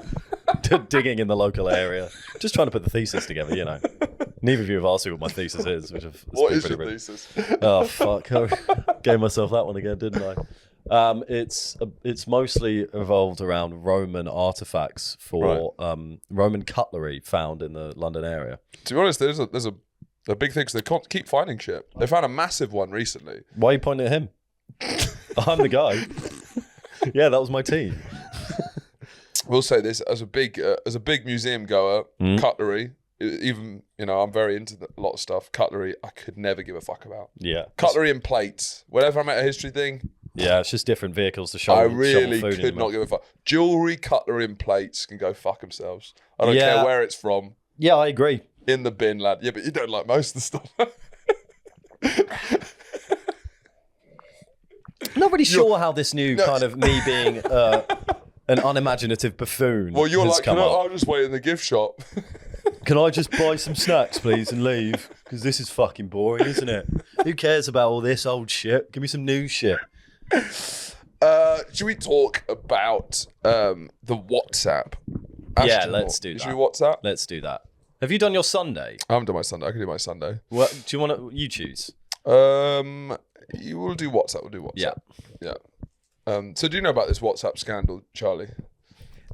Digging in the local area. Just trying to put the thesis together, you know. Neither of you have asked me what my thesis is. What is your thesis? Oh, fuck. I gave myself that one again, didn't I? It's mostly evolved around Roman artifacts for Roman cutlery found in the London area. To be honest, there's a big thing because they can't keep finding shit. They found a massive one recently. Why are you pointing at him? I'm the guy. Yeah, that was my team. We'll say this as a big museum goer, cutlery. Even I'm very into a lot of stuff. Cutlery, I could never give a fuck about. Yeah, cutlery and plates. Whenever I'm at a history thing, yeah, it's just different vehicles to show. I really could not give a fuck. Jewelry, cutlery, and plates can go fuck themselves. I don't care where it's from. Yeah, I agree. In the bin, lad. Yeah, but you don't like most of the stuff. I'm not really sure how this new kind of me being an unimaginative buffoon. Well, you're has like, come up. I'll just wait in the gift shop. Can I just buy some snacks, please, and leave? Because this is fucking boring, isn't it? Who cares about all this old shit? Give me some new shit. Should we talk about the WhatsApp? Yeah, let's do that. Should we WhatsApp? Let's do that. Have you done your Sunday? I haven't done my Sunday. I can do my Sunday. What do you want to? You choose. You will do WhatsApp. We'll do WhatsApp. Yeah. So do you know about this WhatsApp scandal, Charlie?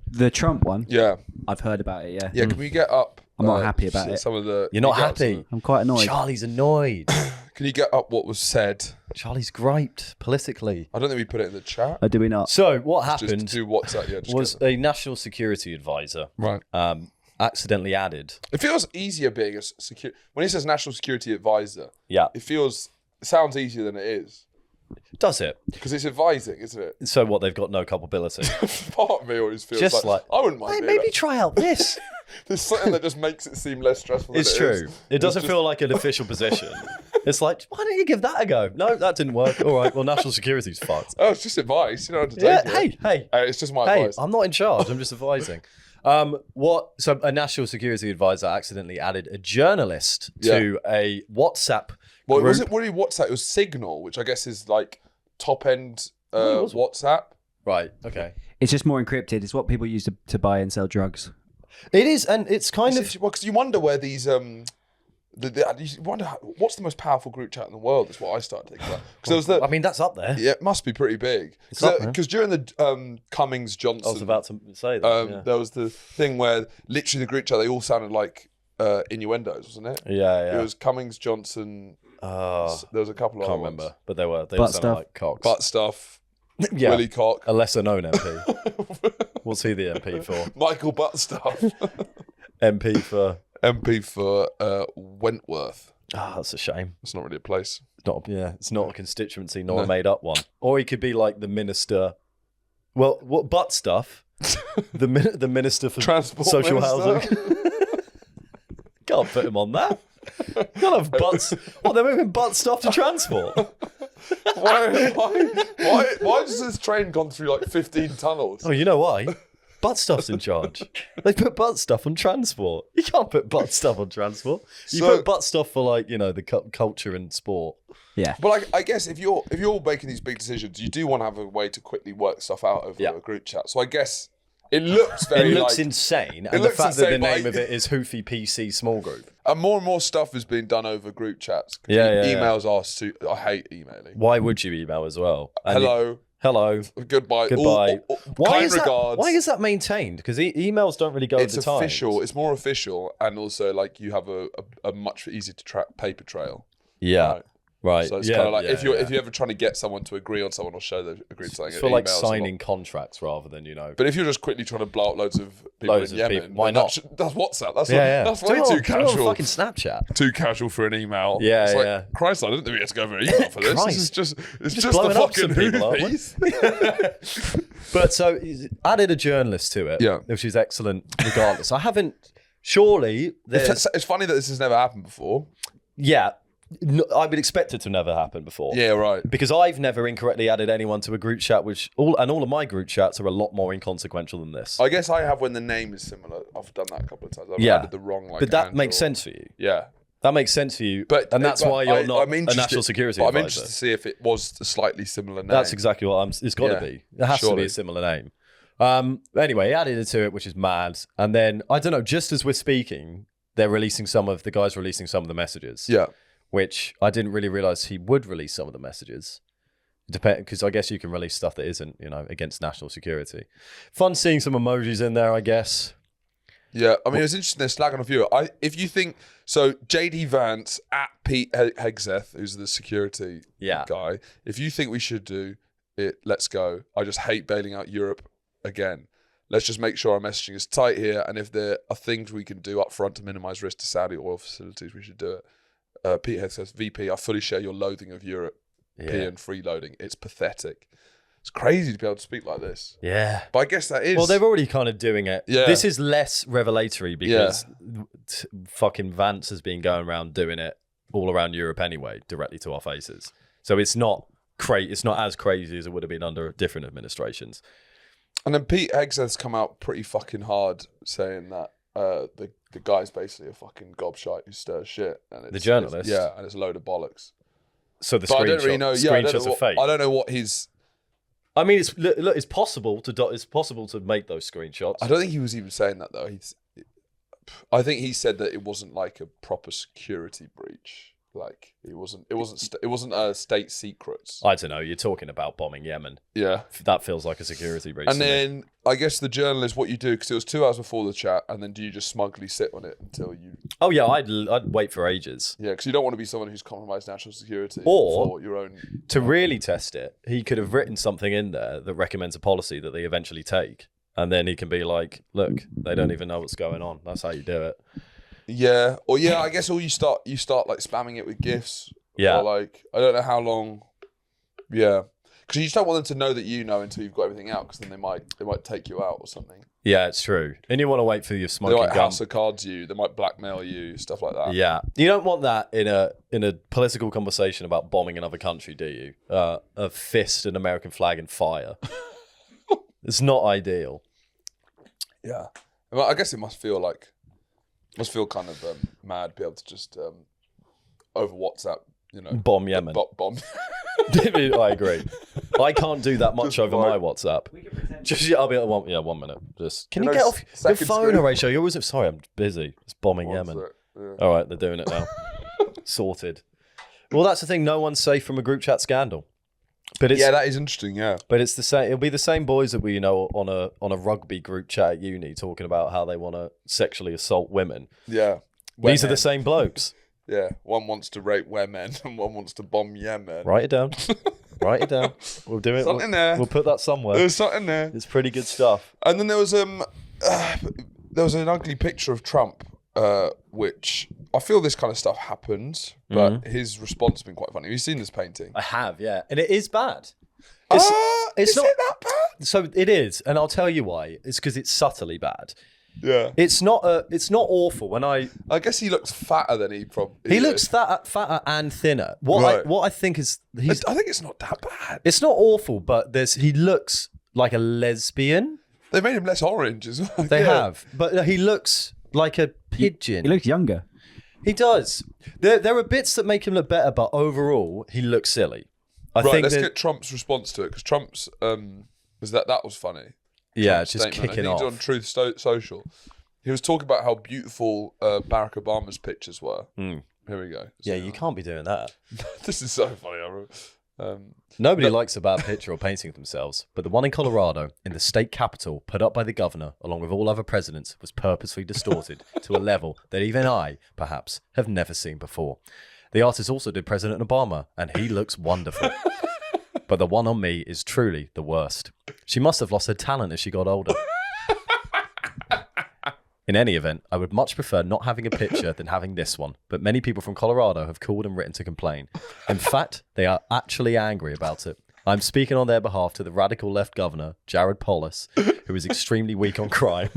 The Trump one? Yeah. I've heard about it, yeah. Yeah, can we get up? I'm not happy about it. Some of the. You're not happy? I'm quite annoyed. Charlie's annoyed. Can you get up what was said? Charlie's griped politically. I don't think we put it in the chat. Or do we not? So what happened Just do WhatsApp, yeah. was a national security advisor accidentally added. It feels easier being a when it says national security advisor. Yeah. It sounds easier than it is. Does it? Because it's advising, isn't it? So what? They've got no culpability. Part of me always feels Just like I wouldn't mind. Maybe try out this. There's something that just makes it seem less stressful. It's true. It doesn't feel like an official position. It's like, why don't you give that a go? No, that didn't work. All right, well, national security's fucked. Oh, it's just advice. You don't have to take it. Hey. It's just my advice. I'm not in charge. I'm just advising. So a national security advisor accidentally added a journalist to a WhatsApp Well, group. it wasn't really WhatsApp. It was Signal, which I guess is like top end WhatsApp. Right. Okay. It's just more encrypted. It's what people use to buy and sell drugs. It is, and it's kind of because you wonder where these you wonder what's the most powerful group chat in the world. That's what I started thinking about. Because I mean, that's up there. Yeah, it must be pretty big. Because during the Cummings Johnson, I was about to say that. there was the thing where literally the group chat they all sounded like innuendos, wasn't it? Yeah. It was Cummings Johnson. There was a couple of Can't other remember, ones. but they all Butt sounded stuff. like cocks. Butt stuff. Yeah. Willie Cock. A lesser known MP. What's he the MP for? Michael Butt stuff. MP for Wentworth. that's a shame. It's not really a place. It's not a constituency nor a made up one. Or he could be like the minister. Well, what butt stuff? the minister for Transport social minister. housing. Can't put him on that. Can't have butts. What, they're moving butt stuff to transport? Why does this train gone through like 15 tunnels? Oh, you know why? Butt stuff's in charge. They put butt stuff on transport. You can't put butt stuff on transport. You put butt stuff for like, the culture and sport. Yeah. But I guess if you're making these big decisions, you do want to have a way to quickly work stuff out over a group chat. So I guess it looks very insane. And the fact that the name of it is Hoofy PC Small Group. And more stuff is being done over group chats. Yeah. Emails are I hate emailing. Why would you email as well? And Hello. Hello. Goodbye. Goodbye. Kind regards. Why is that maintained? Because emails don't really go with the times. It's official. It's more official, and also like you have a much easier to track paper trail. Yeah. Right. So it's kind of like if you're ever trying to get someone to agree on something or show they've agreed to something. It's for like signing contracts rather than, you know. But if you're just quickly trying to blow up loads of people in Yemen, why not? That's WhatsApp. That's That's way too casual. Fucking Snapchat. Too casual for an email. Yeah, it's yeah. Like, Christ, I didn't think we had to go over email for this. This is just blowing the up some fucking people, Houthis. But so he's added a journalist to it, Yeah. which is excellent regardless. I haven't. Surely there's. It's funny that this has never happened before. Yeah. No, I would expect it to never happen before. Yeah, right. Because I've never incorrectly added anyone to a group chat, all of my group chats are a lot more inconsequential than this. I guess I have when the name is similar. I've done that a couple of times. I've added the wrong but that makes sense for you. Yeah. That makes sense for you, but that's why you're not a national security advisor. I'm interested to see if it was a slightly similar name. That's exactly what it's got to be. It has to be a similar name. Anyway, he added it to it, which is mad. And then, I don't know, just as we're speaking, the guys releasing some of the messages. Yeah. Which I didn't really realize he would release some of the messages. Because I guess you can release stuff that isn't, you know, against national security. Fun seeing some emojis in there, I guess. Yeah, I mean, it was interesting. They're slagging off you. If you think so, JD Vance at Pete Hegseth, who's the security guy. If you think we should do it, let's go. I just hate bailing out Europe again. Let's just make sure our messaging is tight here, and if there are things we can do up front to minimize risk to Saudi oil facilities, we should do it. Pete Hegseth, VP, I fully share your loathing of European freeloading. It's pathetic. It's crazy to be able to speak like this. Yeah. But I guess that is... Well, they're already kind of doing it. Yeah. This is less revelatory because fucking Vance has been going around doing it all around Europe anyway, directly to our faces. So it's not as crazy as it would have been under different administrations. And then Pete Hegseth's come out pretty fucking hard saying that the guy's basically a fucking gobshite who stirs shit. And the journalist? And it's a load of bollocks. So the screenshots, I don't really know. Screenshots are fake. I don't know what his... I mean, it's possible to make those screenshots. I don't think he was even saying that though. I think he said that it wasn't like a proper security breach. Like it wasn't a state secrets. I don't know. You're talking about bombing Yemen. Yeah, that feels like a security breach. And then I guess the journalist, what you do, because it was 2 hours before the chat, and then do you just smugly sit on it until you? Oh yeah, I'd wait for ages. Yeah, because you don't want to be someone who's compromised national security or for your own. To really test it, he could have written something in there that recommends a policy that they eventually take, and then he can be like, "Look, they don't even know what's going on. That's how you do it." Yeah, or I guess you start like spamming it with GIFs. Yeah, or like I don't know how long. Yeah, because you just don't want them to know that you know until you've got everything out, because then they might take you out or something. Yeah, it's true. And you want to wait for your smoking gun. They might gun. house of cards you. They might blackmail you, stuff like that. Yeah, you don't want that in a political conversation about bombing another country, do you? A fist, an American flag, and fire. It's not ideal. Yeah, well, I guess it must feel kind of mad to be able to just over WhatsApp, bomb Yemen. Bomb. I agree. I can't do that much over my WhatsApp. I'll be at 1 minute. Just can you get off your phone, Horatio? You're always sorry. I'm busy. It's bombing Yemen. Yeah. All right, they're doing it now. Sorted. Well, that's the thing. No one's safe from a group chat scandal. But that is interesting. Yeah, but it's the same. It'll be the same boys that we on a rugby group chat at uni talking about how they want to sexually assault women. Yeah, these are the same blokes. Yeah, one wants to rape women and one wants to bomb Yemen. Write it down. Write it down. We'll do it. Something there. We'll put that somewhere. There's something there. It's pretty good stuff. And then there was an ugly picture of Trump, which I feel this kind of stuff happens, but his response has been quite funny. Have you seen this painting? I have, yeah, and it is bad. Is not it that bad? So it is, and I'll tell you why. It's because it's subtly bad. Yeah, it's not awful. When I guess he looks fatter than he probably. He looks fatter and thinner. What I think is I think it's not that bad. It's not awful, but he looks like a lesbian. They made him less orange as well. They have, but he looks like a pigeon. He looks younger. He does. There are bits that make him look better, but overall, he looks silly. Let's get Trump's response to it, because Trump's that was funny. Yeah, Trump's just statement. kicking I think off. on Truth Social, he was talking about how beautiful Barack Obama's pictures were. Here we go. Yeah, you can't be doing that. This is so funny. Nobody likes a bad picture or painting of themselves, but the one in Colorado, in the state capital, put up by the governor, along with all other presidents, was purposely distorted to a level that even I, perhaps, have never seen before. The artist also did President Obama, and he looks wonderful. But the one on me is truly the worst. She must have lost her talent as she got older. In any event, I would much prefer not having a picture than having this one, but many people from Colorado have called and written to complain. In fact, they are actually angry about it. I'm speaking on their behalf to the radical left governor, Jared Polis, who is extremely weak on crime,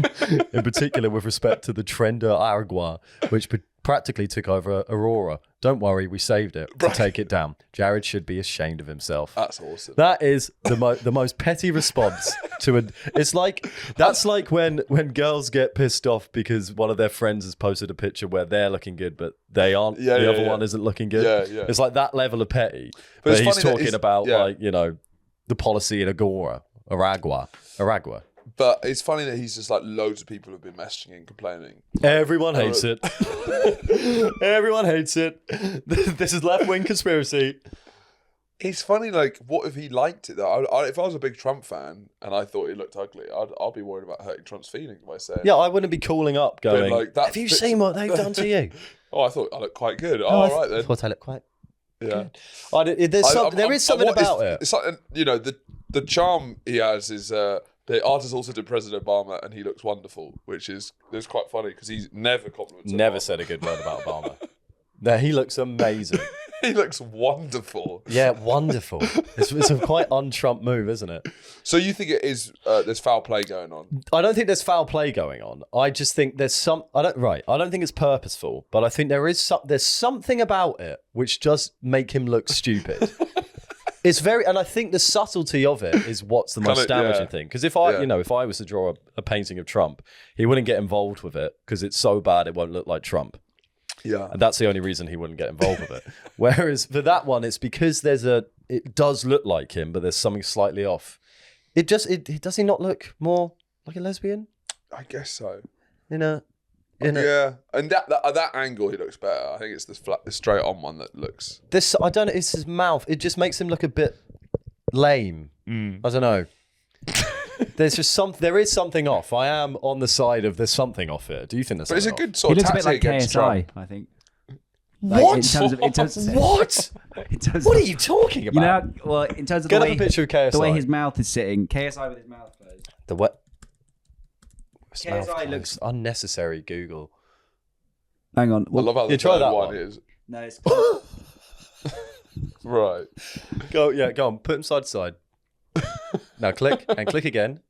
in particular with respect to the trend de agua, which practically took over Aurora. Don't worry, we saved it to take it down. Jared should be ashamed of himself. That's awesome. That is the most petty response to an. It's like that's like when girls get pissed off because one of their friends has posted a picture where they're looking good but they aren't. The other one isn't looking good. Yeah. It's like that level of petty. But But it's he's funny that talking he's- about yeah. like the policy in Aragua. But it's funny that he's just like loads of people have been messaging and complaining. Everyone hates it. Everyone hates it. This is left-wing conspiracy. It's funny, like, what if he liked it though? If I was a big Trump fan and I thought he looked ugly, I'd be worried about hurting Trump's feelings by saying, Yeah, I wouldn't be calling up going, like, that have you fits- seen what they've done to you? "Oh, I thought I looked quite good." Oh, all right I then. thought I looked quite. Yeah. There is something about it. It's like, the charm he has is the artist also did President Obama and he looks wonderful, which is quite funny because he's never complimented. Never Obama. said a good word about Obama. No, he looks amazing. He looks wonderful. Yeah, wonderful. It's a quite un-Trump move, isn't it? So you think it is? There's foul play going on. I don't think there's foul play going on. I just think there's some. I don't think it's purposeful, but I think there's something about it which does make him look stupid. It's and I think the subtlety of it is what's the most damaging thing. Because if I was to draw a painting of Trump, he wouldn't get involved with it because it's so bad it won't look like Trump. Yeah. And that's the only reason he wouldn't get involved with it. Whereas for that one, it's because it does look like him, but there's something slightly off. Does he not look more like a lesbian? I guess so. Yeah, And that angle he looks better. I think it's the straight on one that looks. I don't know. It's his mouth. It just makes him look a bit lame. I don't know. There is something off. I am on the side of there's something off here. Do you think there's But it's something a off? good sort He of looks a bit tactic like against KSI, Trump. I think. What? In terms of What? in terms What of- are you talking about? In terms of Get the up way, a picture of KSI. the way his mouth is sitting, KSI with his mouth closed. The what? KSI looks- unnecessary. Google. Hang on. I Well, love how the try third that one one. is no, it's right. Go on. Put him side to side. Now click and click again.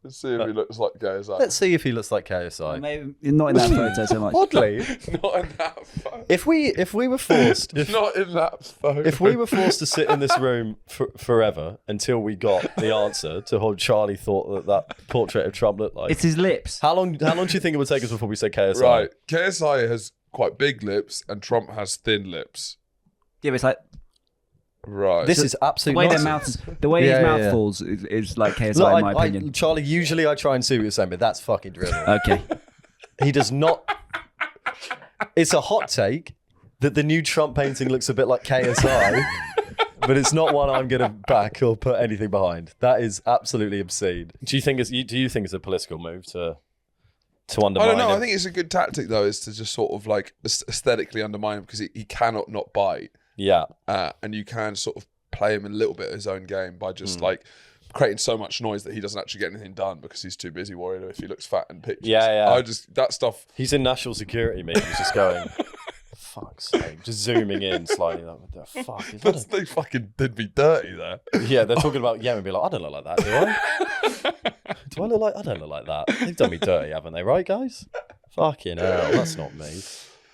Let's see if he looks like KSI. Let's see if he looks like KSI. maybe not in that photo so much. Oddly, Not in that photo. if we were forced, Not in that photo. if we were forced to sit in this room forever until we got the answer to what Charlie thought that portrait of Trump looked like, It's his lips. how long do you think it would take us before we say KSI? Right. KSI has quite big lips and Trump has thin lips. Yeah, but it's like Right. This is the absolute way their nonsense. mouth, the way Yeah, his mouth yeah. falls is like KSI Look, in my opinion. Charlie, usually I try and see what you're saying, but that's fucking drivel. Okay. He does not. It's a hot take that the new Trump painting looks a bit like KSI, but it's not one I'm going to back or put anything behind. That is absolutely obscene. Do you think it's a political move to undermine I don't know. him? I think it's a good tactic though, is to just sort of like aesthetically undermine him because he cannot not bite. Yeah. And you can sort of play him a little bit of his own game by just like creating so much noise that he doesn't actually get anything done because he's too busy worried if he looks fat in pictures. Yeah. That stuff. He's in national security meetings just going, fuck's sake, just zooming in slightly. Like, what the fuck is that? They fucking did me dirty there. Yeah, they're talking about Yemen, be like, I don't look like that, do I? Do I look like? I don't look like that. They've done me dirty, haven't they? Right, guys? Fucking hell, that's not me.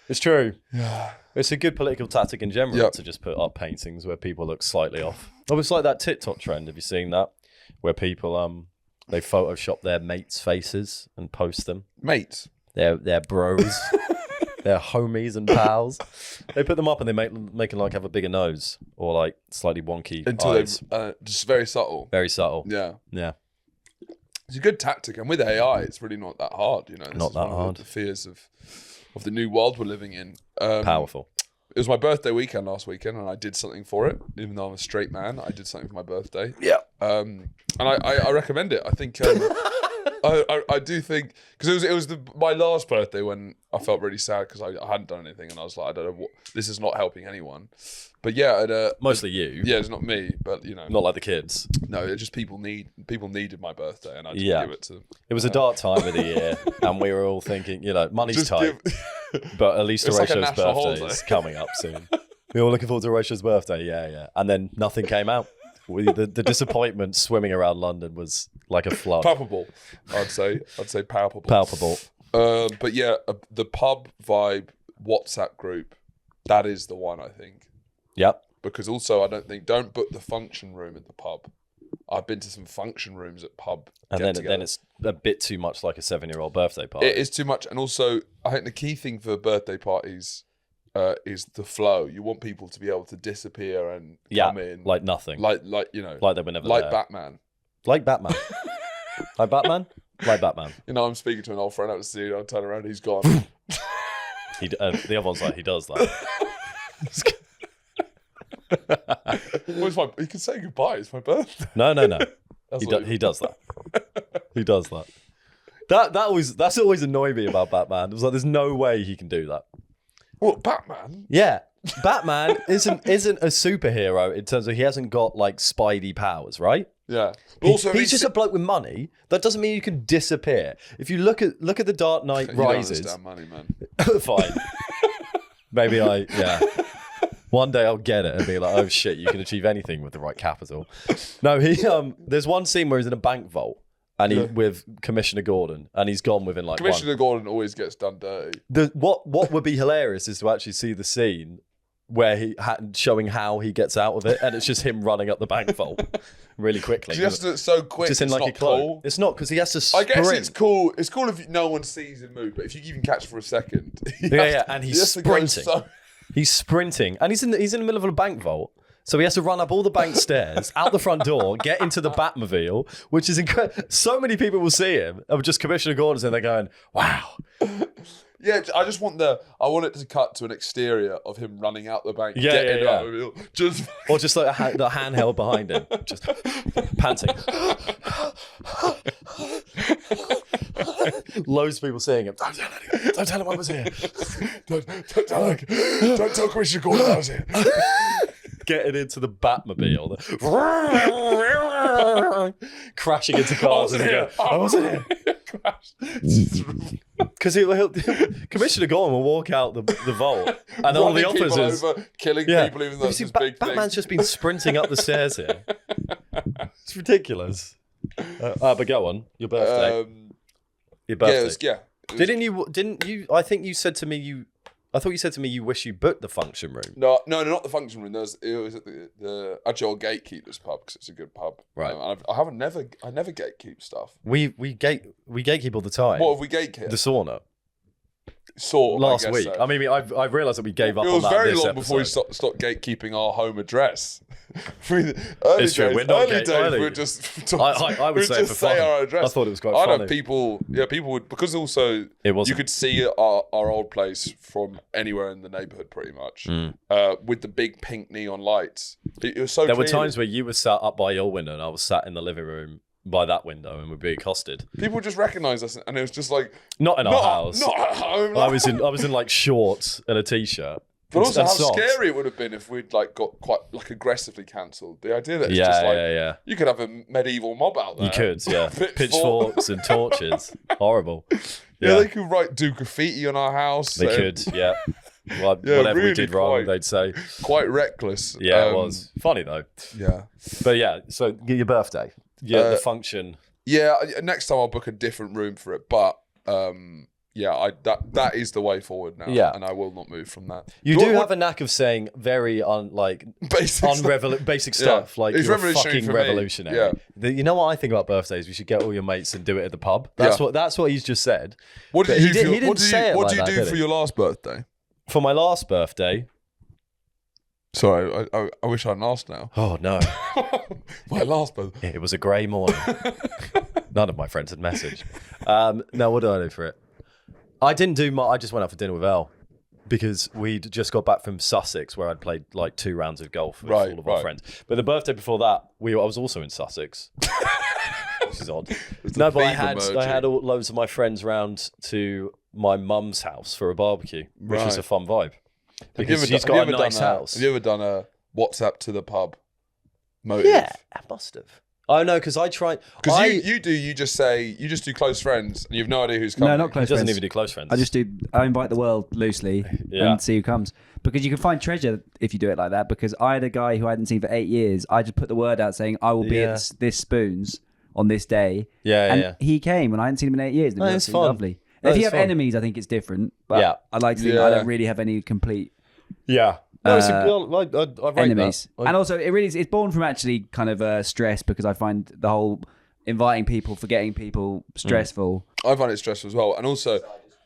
It's true. Yeah. It's a good political tactic in general Yep. to just put up paintings where people look slightly off. Oh, it's like that TikTok trend. Have you seen that? Where people they Photoshop their mates' faces and post them. Mates. They're bros. They're homies and pals. They put them up and they make them like have a bigger nose or like slightly wonky Until eyes. they're just very subtle. Very subtle. Yeah. Yeah. It's a good tactic. And with AI, it's really not that hard. You know, this Not is that one of hard. The fears of the new world we're living in. Powerful. It was my birthday weekend last weekend, and I did something for it. Even though I'm a straight man, I did something for my birthday. Yeah. And I recommend it. I think I do think because it was my last birthday when I felt really sad because I hadn't done anything, and I was like, I don't know what, this is not helping anyone. But yeah, Mostly you. yeah, it's not me, but Not like the kids. no, it's just people needed my birthday, and I just Yeah. give it to them. It was a dark time of the year, and we were all thinking, money's Just tight, but at least It's like a Horatio's national birthday holiday. is coming up soon. We were all looking forward to Horatio's birthday, yeah. And then nothing came out. The disappointment swimming around London was like a flood. Palpable, I'd say palpable. Palpable. But yeah, the pub vibe WhatsApp group, that is the one I think. Yep. Because also don't book the function room at the pub. I've been to some function rooms at pub. And then it's a bit too much like a 7-year-old birthday party. It is too much, and also I think the key thing for birthday parties is the flow. You want people to be able to disappear and come in like nothing. like Like they were never like there. Batman. Like Batman. Like Batman? Like Batman. I'm speaking to an old friend out the studio. I turn around, he's gone. The other one's like, he does that. He can say goodbye. It's my birthday. No. That's He does that. He does that. That's always annoyed me about Batman. It was like, there's no way he can do that. What, Batman? Yeah, Batman isn't a superhero in terms of he hasn't got like Spidey powers, right? Yeah. But also, He's just a bloke with money. That doesn't mean you can disappear. If you look at the Dark Knight you don't Rises, understand money, man. fine. Maybe one day I'll get it and be like, oh shit, you can achieve anything with the right capital. No, there's one scene where he's in a bank vault and with Commissioner Gordon, and he's gone within like Commissioner Gordon always gets done dirty. What would be hilarious is to actually see the scene where showing how he gets out of it, and it's just him running up the bank vault really quickly. He has to do it so quick. Just in it's like not a cloak. cool. It's not because he has to sprint. I guess it's cool. It's cool if no one sees him move, but if you even catch for a second, and he's sprinting. So... He's sprinting, and he's in the middle of a bank vault. So he has to run up all the bank stairs, out the front door, get into the Batmobile, which is incredible. So many people will see him of just Commissioner Gordon, and they're going, "Wow." Yeah, I just want it to cut to an exterior of him running out the bank, getting yeah. Batmobile, just Or just like the handheld behind him, just panting. Loads of people seeing him. Don't tell anyone. Don't tell him I was here. don't tell Commissioner Gordon I was here. Getting into the Batmobile, crashing into cars, I wasn't here. Because Commissioner Gordon will walk out the vault, and all the Running people officers over, killing people, even though it's this big Batman's thing. just been sprinting up the stairs here. It's ridiculous. But go on, your birthday. Your birthday. Didn't you? I think you said to me I thought you said to me you wish you booked the function room. No, not the function room. It was at the actual Gatekeepers pub because it's a good pub. Right. I never gatekeep stuff. We gatekeep all the time. What have we gatekept? The sauna. Last week. So. I mean, I've realised that we gave up on that. It was very this long before we episode. stopped gatekeeping our home address. It's true. We're not early days, early. we would just I would say just for say fun. our address. I thought it was quite I know funny. people would, because also It wasn't. you could see our old place from anywhere in the neighbourhood pretty much, with the big pink neon lights. It was so There were clear. times where you were sat up by your window and I was sat in the living room by that window and would be accosted. People would just recognise us, and it was just like Not in our house. not at home. I was in like shorts and a t-shirt. But also, and how socks. scary it would have been if we'd like got quite like aggressively cancelled. The idea that it's just like Yeah. you could have a medieval mob out there. You could, yeah. Pitchfork. Pitchforks and torches. Horrible. Yeah, they could do graffiti on our house. They could, yeah. Well, Yeah, whatever we really did wrong, quite- they'd say. Quite reckless. Yeah, it was. Funny though. Yeah. But yeah, so your birthday. Yeah, the function. Yeah, next time I'll book a different room for it, but that is the way forward now. Yeah. And I will not move from that. You What- do what- have a knack of saying very basic stuff. basic stuff, like It's you're revolutionary fucking for me. revolutionary. Yeah. You know what I think about birthdays? We should get all your mates and do it at the pub. That's what he's just said. What But did he you did- do? he didn't say it What like do you that, do did for he? your last birthday? For my last birthday. Sorry, I wish I hadn't asked now. Oh no. My last birthday. It was a grey morning. None of my friends had messaged. No, what did I do for it? I didn't do much. I just went out for dinner with Elle. because we'd just got back from Sussex, where I'd played like 2 rounds of golf with Right, all of our right. friends. But the birthday before that, I was also in Sussex, which is odd. It's No, the but I theme had emerging. loads of my friends round to my mum's house for a barbecue, which was Right. a fun vibe. Have you Because ever she's done- got have a you ever nice done house. Have you ever done a WhatsApp to the pub motive? Yeah, I must have. Oh no, because I tried. Because you just do close friends and you have no idea who's coming. No, not He close doesn't friends. even do close friends. I invite the world loosely Yeah. and see who comes. Because you can find treasure if you do it like that. Because I had a guy who I hadn't seen for 8 years. I just put the word out saying, I will be Yeah. at this Spoons on this day. Yeah, and yeah. he came and I hadn't seen him in 8 years. No, It was it's absolutely fun. lovely. No, If you it's have fun. enemies, I think it's different. But Yeah. I like to think I Yeah. don't really have any complete Yeah. No, it's I rate enemies. that. And also, it's born from actually kind of stress, because I find the whole inviting people, forgetting people stressful. I find it stressful as well. And also,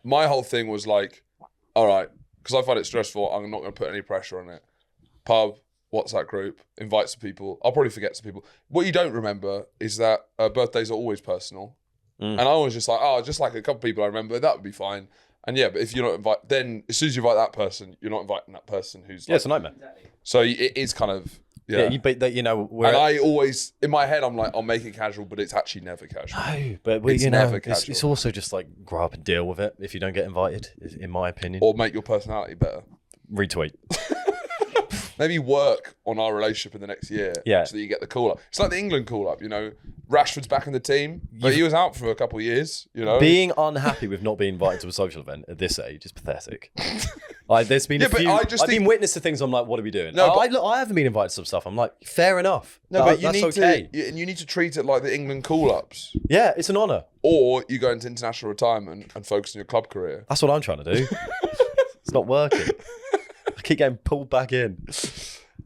my whole thing was like, all right, because I find it stressful, I'm not going to put any pressure on it. Pub, WhatsApp group, invite some people. I'll probably forget some people. What you don't remember is that birthdays are always personal. And I was just like, just like a couple people I remember, that would be fine. And yeah, but if you're not then as soon as you invite that person, you're not inviting that person who's Yeah, it's a nightmare. so it is kind of, Yeah, yeah. you know, we're And I always, in my head, I'm like, I'll make it casual, but it's actually never casual. No, but It's you know, never it's casual. also just like grow up and deal with it if you don't get invited, in my opinion. Or make your personality better. Retweet. Maybe work on our relationship in the next year, Yeah. so that you get the call up. It's like the England call up, you know. Rashford's back in the team, but he was out for a couple of years, you know. Being unhappy with not being invited to a social event at this age is pathetic. There's been Yeah, a but few. I just I've been think- witness to things. I'm like, what are we doing? No, but- look, I haven't been invited to some stuff. I'm like, fair enough. No, but you that's need okay. and you need to treat it like the England call ups, Yeah, it's an honour. or you go into international retirement and focus on your club career. That's what I'm trying to do. It's not working. I keep getting pulled back in.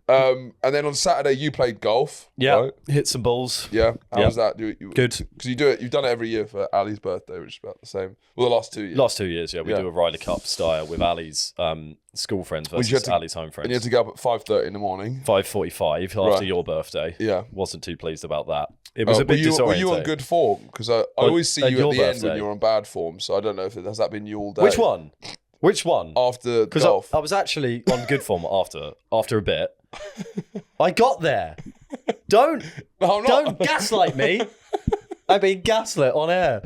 And then on Saturday you played golf. Yeah, right? hit some balls. Yeah. How Yeah. was that? Good. Because you do it. You've done it every year for Ali's birthday, which is about the same. Well, the last 2 years. Last 2 years, yeah, we Yeah. do a Ryder Cup style with Ali's school friends Well, you versus had to- Ali's home friends. And you had to get up at 5:30 in the morning. 5:45 after Right. your birthday. Yeah. Wasn't too pleased about that. It was a bit were you on disorientating. good form? Because I always see at you at your the end when birthday. you're on bad form. So I don't know if has that been you all day. Which one? Which one? After Because golf. I was actually on good form after a bit. I got there. Don't No, I'm not. don't gaslight me. I've been gaslit on air.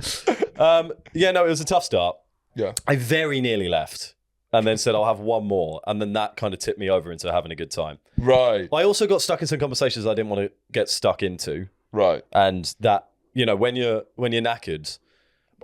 Yeah, no, it was a tough start. Yeah. I very nearly left and then said I'll have one more. And then that kind of tipped me over into having a good time. Right. I also got stuck in some conversations I didn't want to get stuck into. Right. And that, you know, when you're knackered,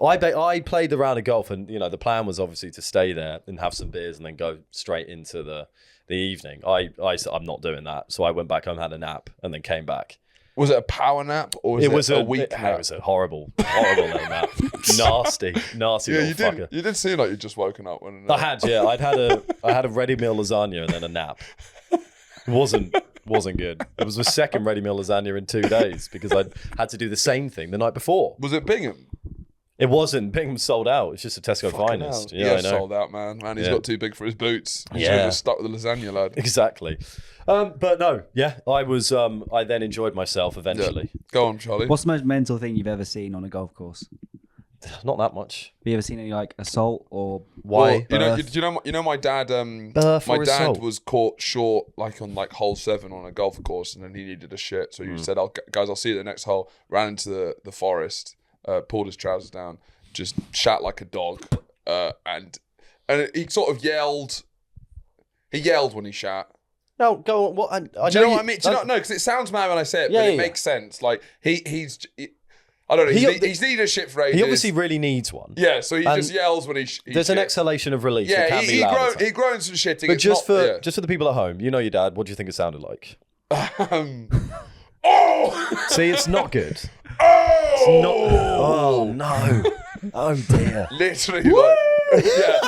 I played the round of golf, and you know the plan was obviously to stay there and have some beers and then go straight into the evening. I said I'm not doing that, so I went back home, had a nap, and then came back. Was it a power nap or was it a weak no, nap? it was a horrible little nap. nasty Yeah, little you fucker. did. You did seem like you'd just woken up. I had a ready meal lasagna and then a nap. It wasn't good. It was the second ready meal lasagna in 2 days because I had to do the same thing the night before. Was it Bingham? It wasn't. Bingham sold out. It's just a Tesco finest. Yeah, I know. sold out, man. He's Yeah. got too big for his boots. He should Yeah. have just stuck with the lasagna, lad. Exactly. But no, yeah, I was. I then enjoyed myself eventually. Go on, Charlie. What's the most mental thing you've ever seen on a golf course? Not that much. Have you ever seen any like assault or Why? Well, birth? you know, my dad. Birth My or dad assault? was caught short, like on like hole 7 on a golf course, and then he needed a shit. So he said, "Guys, I'll see you at the next hole." Ran into the forest, pulled his trousers down, just shat like a dog, and he sort of yelled. He yelled when he shat. No, go on. What? I Do you know what I mean? Do you know? No, because it sounds mad when I say it, Yeah, but it yeah, makes sense. Like he's I don't know. He's needed a shit for ages. He obviously really needs one. Yeah, so he And just yells when he There's an shits. exhalation of relief. Yeah, it can be loud. he groans some shitting. But It's just not- for the people at home, you know your dad. What do you think it sounded like? Oh! See, it's not good. Oh! Not. Oh no. Oh dear. Literally, like, yeah.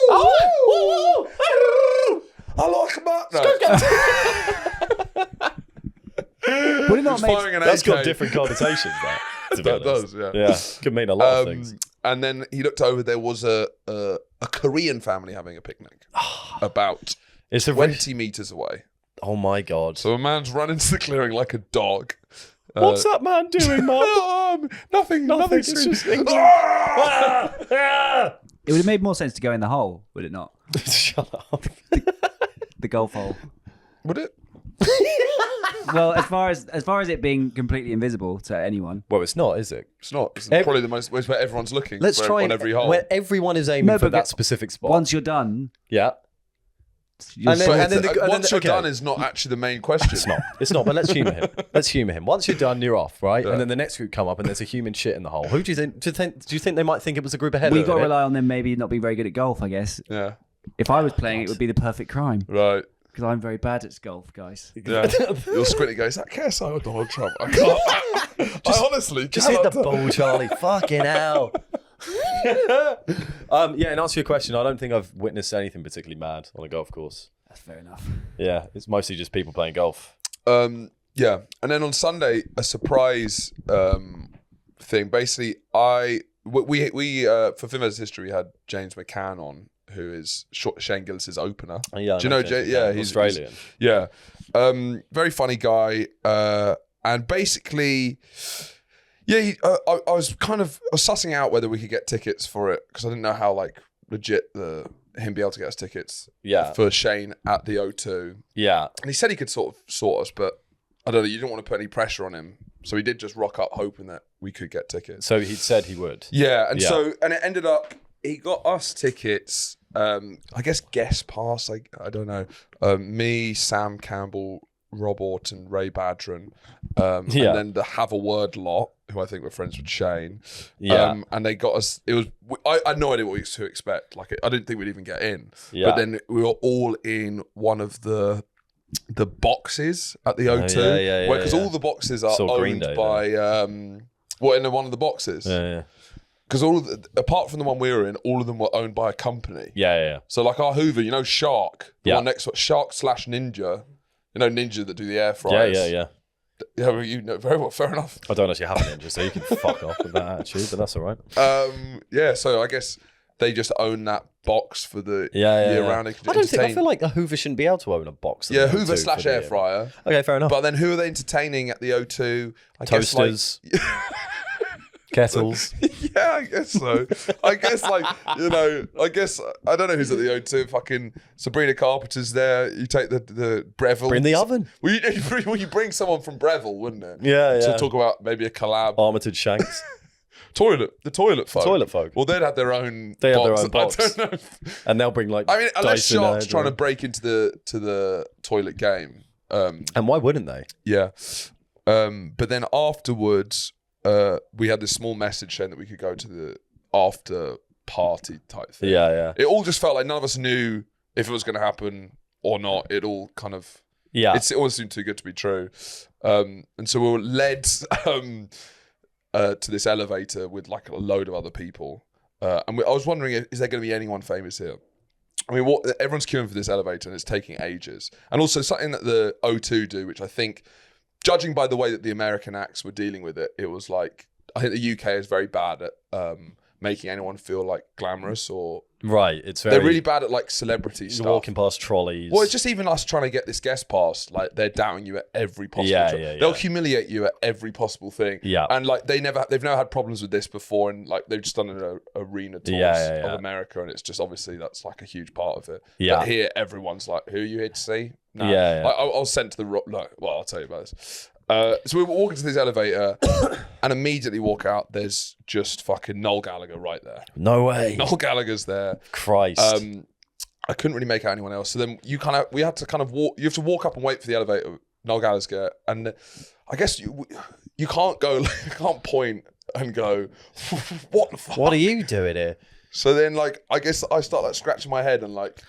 Oh! I like that. No. Would it not He's make firing an That's got AK. different connotations. To be That honest. does, yeah. Yeah, could mean a lot of things. And then he looked over. There was a Korean family having a picnic about It's a 20 meters away. Oh my god. So a man's run into the clearing like a dog. What's that man doing, Mum? Nothing. Nothing, Nothing. it's just England. Ah! It would have made more sense to go in the hole, would it not? Shut up. The golf hole. Would it? Well, as far as it being completely invisible to anyone. Well, it's not, is it? It's not. It's probably the most where everyone's looking. Let's try on every hole. where everyone is aiming for that specific spot. Once you're done, yeah. you're Once you're done is not actually the main question. It's not. But let's humour him. Once you're done, you're off, right? Yeah. And then the next group come up, and there's a human shit in the hole. Who do you think? Do you think they might think it was a group ahead? We've got to rely on them maybe not being very good at golf, I guess. Yeah. If I was playing, it would be the perfect crime. Right. Because I'm very bad at golf, guys. Yeah. You'll squint and go, is that KSI or Donald Trump? I can't. I honestly just hit the ball, Charlie. Fucking hell. Yeah, and answer your question, I don't think I've witnessed anything particularly mad on a golf course. That's fair enough. Yeah, it's mostly just people playing golf. Yeah, and then on Sunday, a surprise thing. Basically, we for Finland's history, we had James McCann on, who is Shane Gillis's opener. Oh, yeah, do you know James? Yeah, he's Australian. Very funny guy, and basically. Yeah, I was sussing out whether we could get tickets for it because I didn't know how like legit him be able to get us tickets. Yeah. For Shane at the O2. Yeah, and he said he could sort of sort us, but I don't know. You didn't want to put any pressure on him, so he did just rock up hoping that we could get tickets. So he said he would. Yeah, and it ended up he got us tickets. I guess guest pass. I don't know. Me, Sam Campbell, Rob Orton, Ray Badron, and then the Have a Word lot, who I think were friends with Shane. Yeah. And they got us. It was. I had no idea what to expect. Like, I didn't think we'd even get in. Yeah. But then we were all in one of the boxes at the O2. Because all the boxes are owned by. In one of the boxes. Yeah. Because apart from the one we were in, all of them were owned by a company. Yeah. So like our Hoover, Shark, the one next to it, Shark / Ninja. Ninja that do the air fryers. Yeah. Yeah, well, you know very well. Fair enough. I don't actually have a Ninja, so you can fuck off with that attitude, but that's all right. So I guess they just own that box for the year round. I feel like a Hoover shouldn't be able to own a box. Yeah, Hoover / air fryer. Okay, fair enough. But then who are they entertaining at the O2? Toasters. Kettles. Yeah, I guess so. I guess I don't know who's at the O2. Fucking Sabrina Carpenter's there. You take the Breville. Bring the oven. Well, you bring someone from Breville, wouldn't it? Yeah. To talk about maybe a collab. Armitage Shanks. The toilet folk. Well, they'd have their own. They have their own box. I don't know. And they'll bring like. I mean, unless Dyson Shark's trying to break into the toilet game. And why wouldn't they? Yeah. But then afterwards. We had this small message saying that we could go to the after party type thing. Yeah. It all just felt like none of us knew if it was going to happen or not. It all kind of... Yeah. It always seemed too good to be true. And so we were led to this elevator with like a load of other people. I was wondering, is there going to be anyone famous here? I mean, everyone's queuing for this elevator and it's taking ages. And also something that the O2 do, which I think... Judging by the way that the American acts were dealing with it, it was like, I think the UK is very bad at making anyone feel like glamorous or... Right, they're really bad at like celebrity stuff. Walking past trolleys. Well, it's just even us trying to get this guest pass, like they're doubting you at every possible thing. They'll humiliate you at every possible thing. Yeah. And like they've never had problems with this before, and like they've just done an arena tours of America, and it's just obviously that's like a huge part of it. Yeah. But here everyone's like, who are you here to see? No. Yeah. I was sent to the well, I'll tell you about this. So we were walking to this elevator and immediately walk out, there's just fucking Noel Gallagher right there. No way. Noel Gallagher's there. Christ. I couldn't really make out anyone else. So then you have to walk up and wait for the elevator. Noel Gallagher, and I guess you can't go, you can't point and go, what the fuck? What are you doing here? So then I guess I start like scratching my head and like...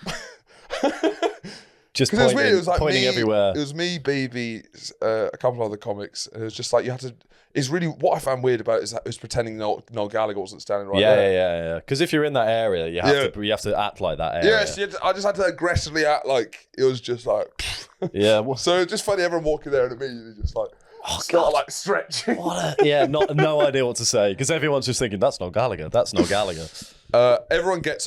Just pointing, it was like pointing me, everywhere. It was me, BB, a couple of other comics, and it was just like you had to. It's really what I found weird about it is that it was pretending Noel Gallagher wasn't standing right there. Yeah. Because if you're in that area, you have to act like that area. Yes, I just had to aggressively act like it was just like. Yeah. Well, so it's just funny. Everyone walking there and immediately just like. Start like stretching. No idea what to say because everyone's just thinking that's Noel Gallagher. That's Noel Gallagher. Everyone gets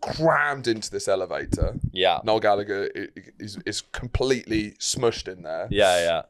crammed into this elevator. Yeah. Noel Gallagher is completely smushed in there. Yeah.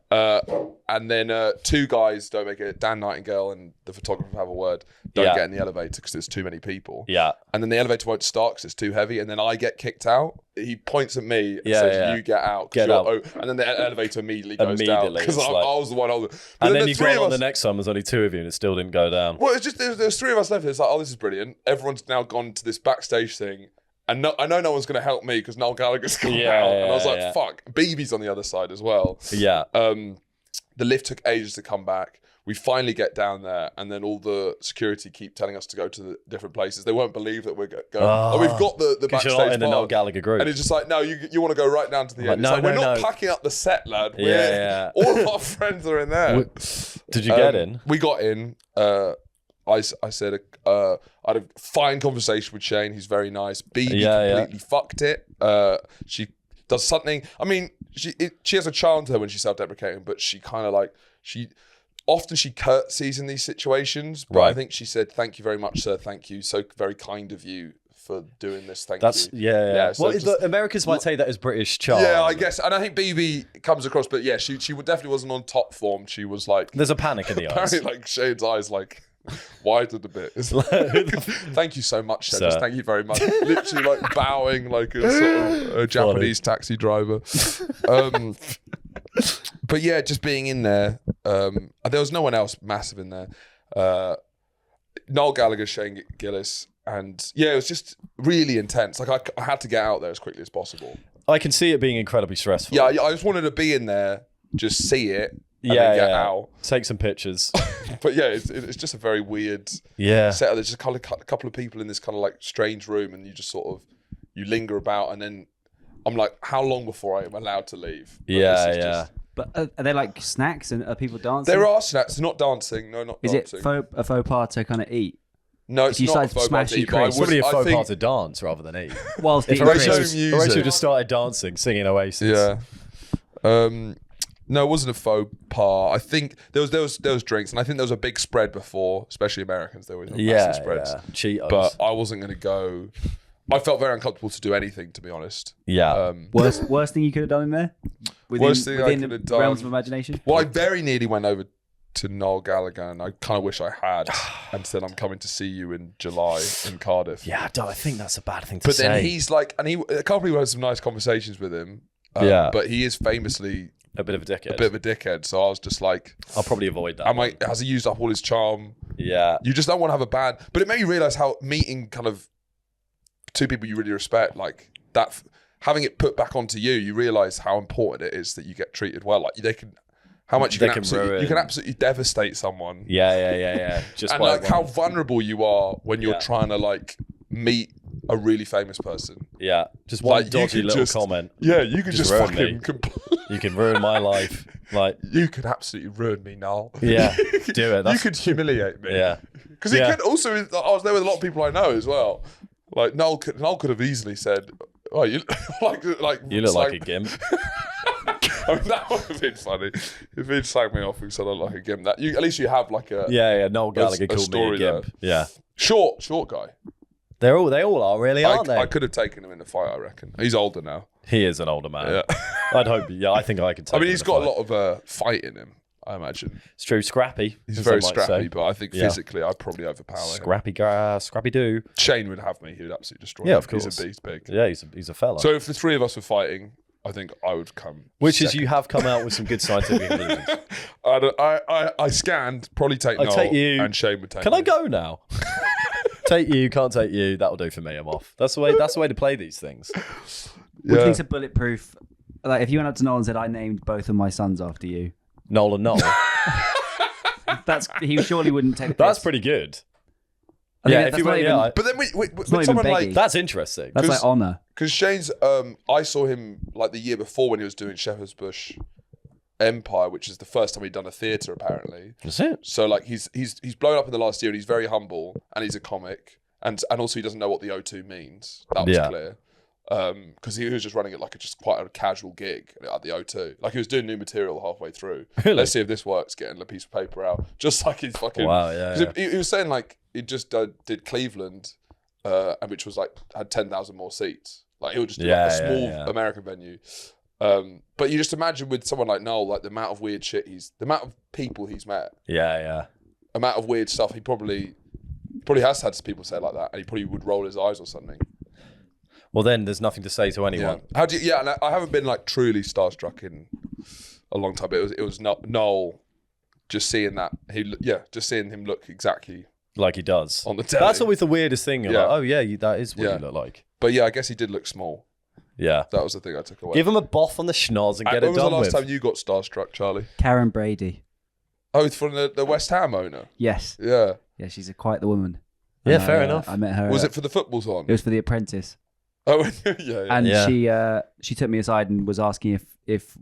and then two guys don't make it. Dan Nightingale and the photographer have a word. Don't get in the elevator because there's too many people. Yeah. And then the elevator won't start because it's too heavy. And then I get kicked out. He points at me and says, "You get out." Get out. And then the elevator immediately goes down because I was the one holding. And then you got on the next time. There's only two of you, and it still didn't go down. Well, it's just there's three of us left. It's like, oh, this is brilliant. Everyone's now gone to this backstage thing. And I know no one's going to help me because Noel Gallagher's gone out. And I was like, fuck. BB's on the other side as well. Yeah. The lift took ages to come back. We finally get down there, and then all the security keep telling us to go to the different places. They won't believe that we're going. Oh, we've got the backstage you're not in the Noel Gallagher group. And it's just like, no, you want to go right down to the end. It's we're not packing up the set, lad. All of our friends are in there. Did you get in? We got in. I said I had a fine conversation with Shane. He's very nice. BB completely fucked it. She does something. I mean, she has a charm to her when she's self-deprecating, but she kind of she curtsies in these situations. But I think she said, "Thank you very much, sir. Thank you. So very kind of you for doing this. Thank you." Yeah. So well, Americans might take that as British charm. Yeah, I guess. And I think BB comes across, but yeah, she definitely wasn't on top form. She was like, there's a panic in the eyes. Apparently, like Shane's eyes, like. Widened a bit. It's like, thank you so much, sir. Just thank you very much. Literally like bowing like a sort of a Japanese taxi driver. But yeah, just being in there. There was no one else massive in there. Noel Gallagher, Shane Gillis, and it was just really intense. Like I had to get out there as quickly as possible. I can see it being incredibly stressful. Yeah, I just wanted to be in there, just see it. And then get out. Take some pictures. But yeah, it's just a very weird setup. There's just a couple of people in this kind of like strange room, and you just sort of you linger about, and then I'm like, how long before I am allowed to leave? But But are there like snacks and are people dancing? There are snacks. Not dancing. No, not dancing. Is it a faux pas to kind of eat? No, it's not a faux pas to eat. It's probably a faux pas to dance rather than eat. Whilst if Horatio just started dancing, singing Oasis. Yeah. No, it wasn't a faux pas. I think there was drinks, and I think there was a big spread before, especially Americans. There was massive spreads. Yeah. Cheetos. But I wasn't going to go. I felt very uncomfortable to do anything, to be honest. Yeah. Worst thing you could have done in there? Worst thing I could have done. Realms of imagination? Well, I very nearly went over to Noel Gallagher, and I kind of wish I had, and said, I'm coming to see you in July in Cardiff. Yeah, I think that's a bad thing to say. But then he's like, and a couple of people had some nice conversations with him. But he is famously a bit of a dickhead. So I was just like, I'll probably avoid that. Has he used up all his charm? Yeah. You just don't want to have a bad. But it made me realize how meeting kind of two people you really respect, like that, having it put back onto you, you realize how important it is that you get treated well. Like you can absolutely devastate someone. Yeah. Just and like how vulnerable you are when you're trying to like meet a really famous person. Yeah, just one dodgy little comment. Yeah, you could just fucking you can ruin my life. Like you could absolutely ruin me, Noel. Yeah, do it. You could humiliate me. Yeah, because he could also. I was there with a lot of people I know as well. Like Noel could have easily said, "Oh, you like you look like a gimp." I mean, that would have been funny if he'd slagged me off and said I look like a gimp. At least you have like a Noel Gallagher called me a gimp. There. Yeah, short guy. They all are really, aren't they? I could have taken him in a fight, I reckon. He's older now. He is an older man. Yeah. I'd hope. Yeah, I think I could take him. I mean, he's got a lot of fight in him, I imagine. It's true, scrappy. He's very scrappy, but I think physically I'd probably overpower him. Scrappy do. Shane would have me. He would absolutely destroy me. Yeah, of course. He's big. Yeah, he's a fella. So if the three of us were fighting, I think I would come second. You have come out with some good scientific conclusions. I scanned, probably take Noel, take you. And Shane would take me. Can I go now? Take you, can't take you. That'll do for me. I'm off. That's the way to play these things. What do you think's a bulletproof? Like, if you went up to Noel and said, "I named both of my sons after you," Noel and Noel. He surely wouldn't take. That's pretty good. If you went, but then with someone like that's interesting. That's like honour. Because Shane's, I saw him like the year before when he was doing Shepherd's Bush Empire, which is the first time he'd done a theatre apparently. That's it. So like he's blown up in the last year, and he's very humble, and he's a comic, and also he doesn't know what the O2 means. That was clear. Because he was just running it like quite a casual gig at the O2. Like he was doing new material halfway through. Really? Let's see if this works. Getting a piece of paper out, just like he's fucking. Wow, yeah. He was saying like he just did Cleveland, and which was like had 10,000 more seats. Like he would just do like a small American venue. But you just imagine with someone like Noel, like the amount of weird shit the amount of people he's met, Yeah. amount of weird stuff he probably has had people say like that, and he probably would roll his eyes or something. Well, then there's nothing to say to anyone. Yeah. How do you? Yeah, and I haven't been like truly starstruck in a long time. It was not Noel. Just seeing that just seeing him look exactly Like he does. on the telly. That's always the weirdest thing. You're Yeah. like, oh yeah, that is what Yeah. you look like. But yeah, I guess he did look small. Yeah. That was the thing I took away. Give him a boff on the schnoz and get When it was done the last with. time you got starstruck, Charlie? Karen Brady. Oh, it's from the West Ham owner. Yes. Yeah. Yeah, she's quite the woman. Yeah, And fair I, enough. I met her. Was it for the football's on? It was for The Apprentice. Oh, yeah. And Yeah. she took me aside and was asking if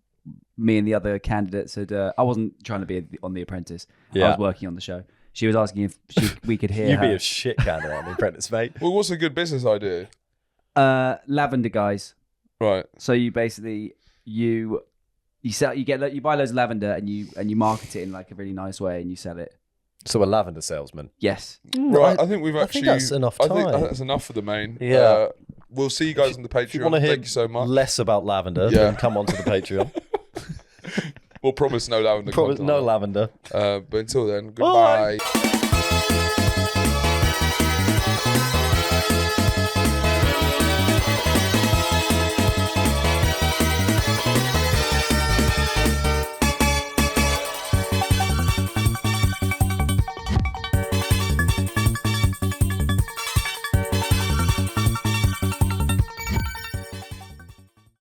me and the other candidates had. I wasn't trying to be on The Apprentice. I Yeah. was working on the show. She was asking if we could hear You'd her. be a shit candidate on The Apprentice, mate. Well, what's a good business idea? Lavender guys. Right. So you basically you buy loads of lavender and you market it in like a really nice way and you sell it. So a lavender salesman. Yes. Right. I think we've I actually. think that's enough I think time. that's enough for the main. Yeah. We'll see you guys on the If you want Patreon. to hear Thank you so much. less about lavender, Yeah. then come onto the Patreon. We'll promise no lavender. Promise content. no lavender. But until then, goodbye. Bye.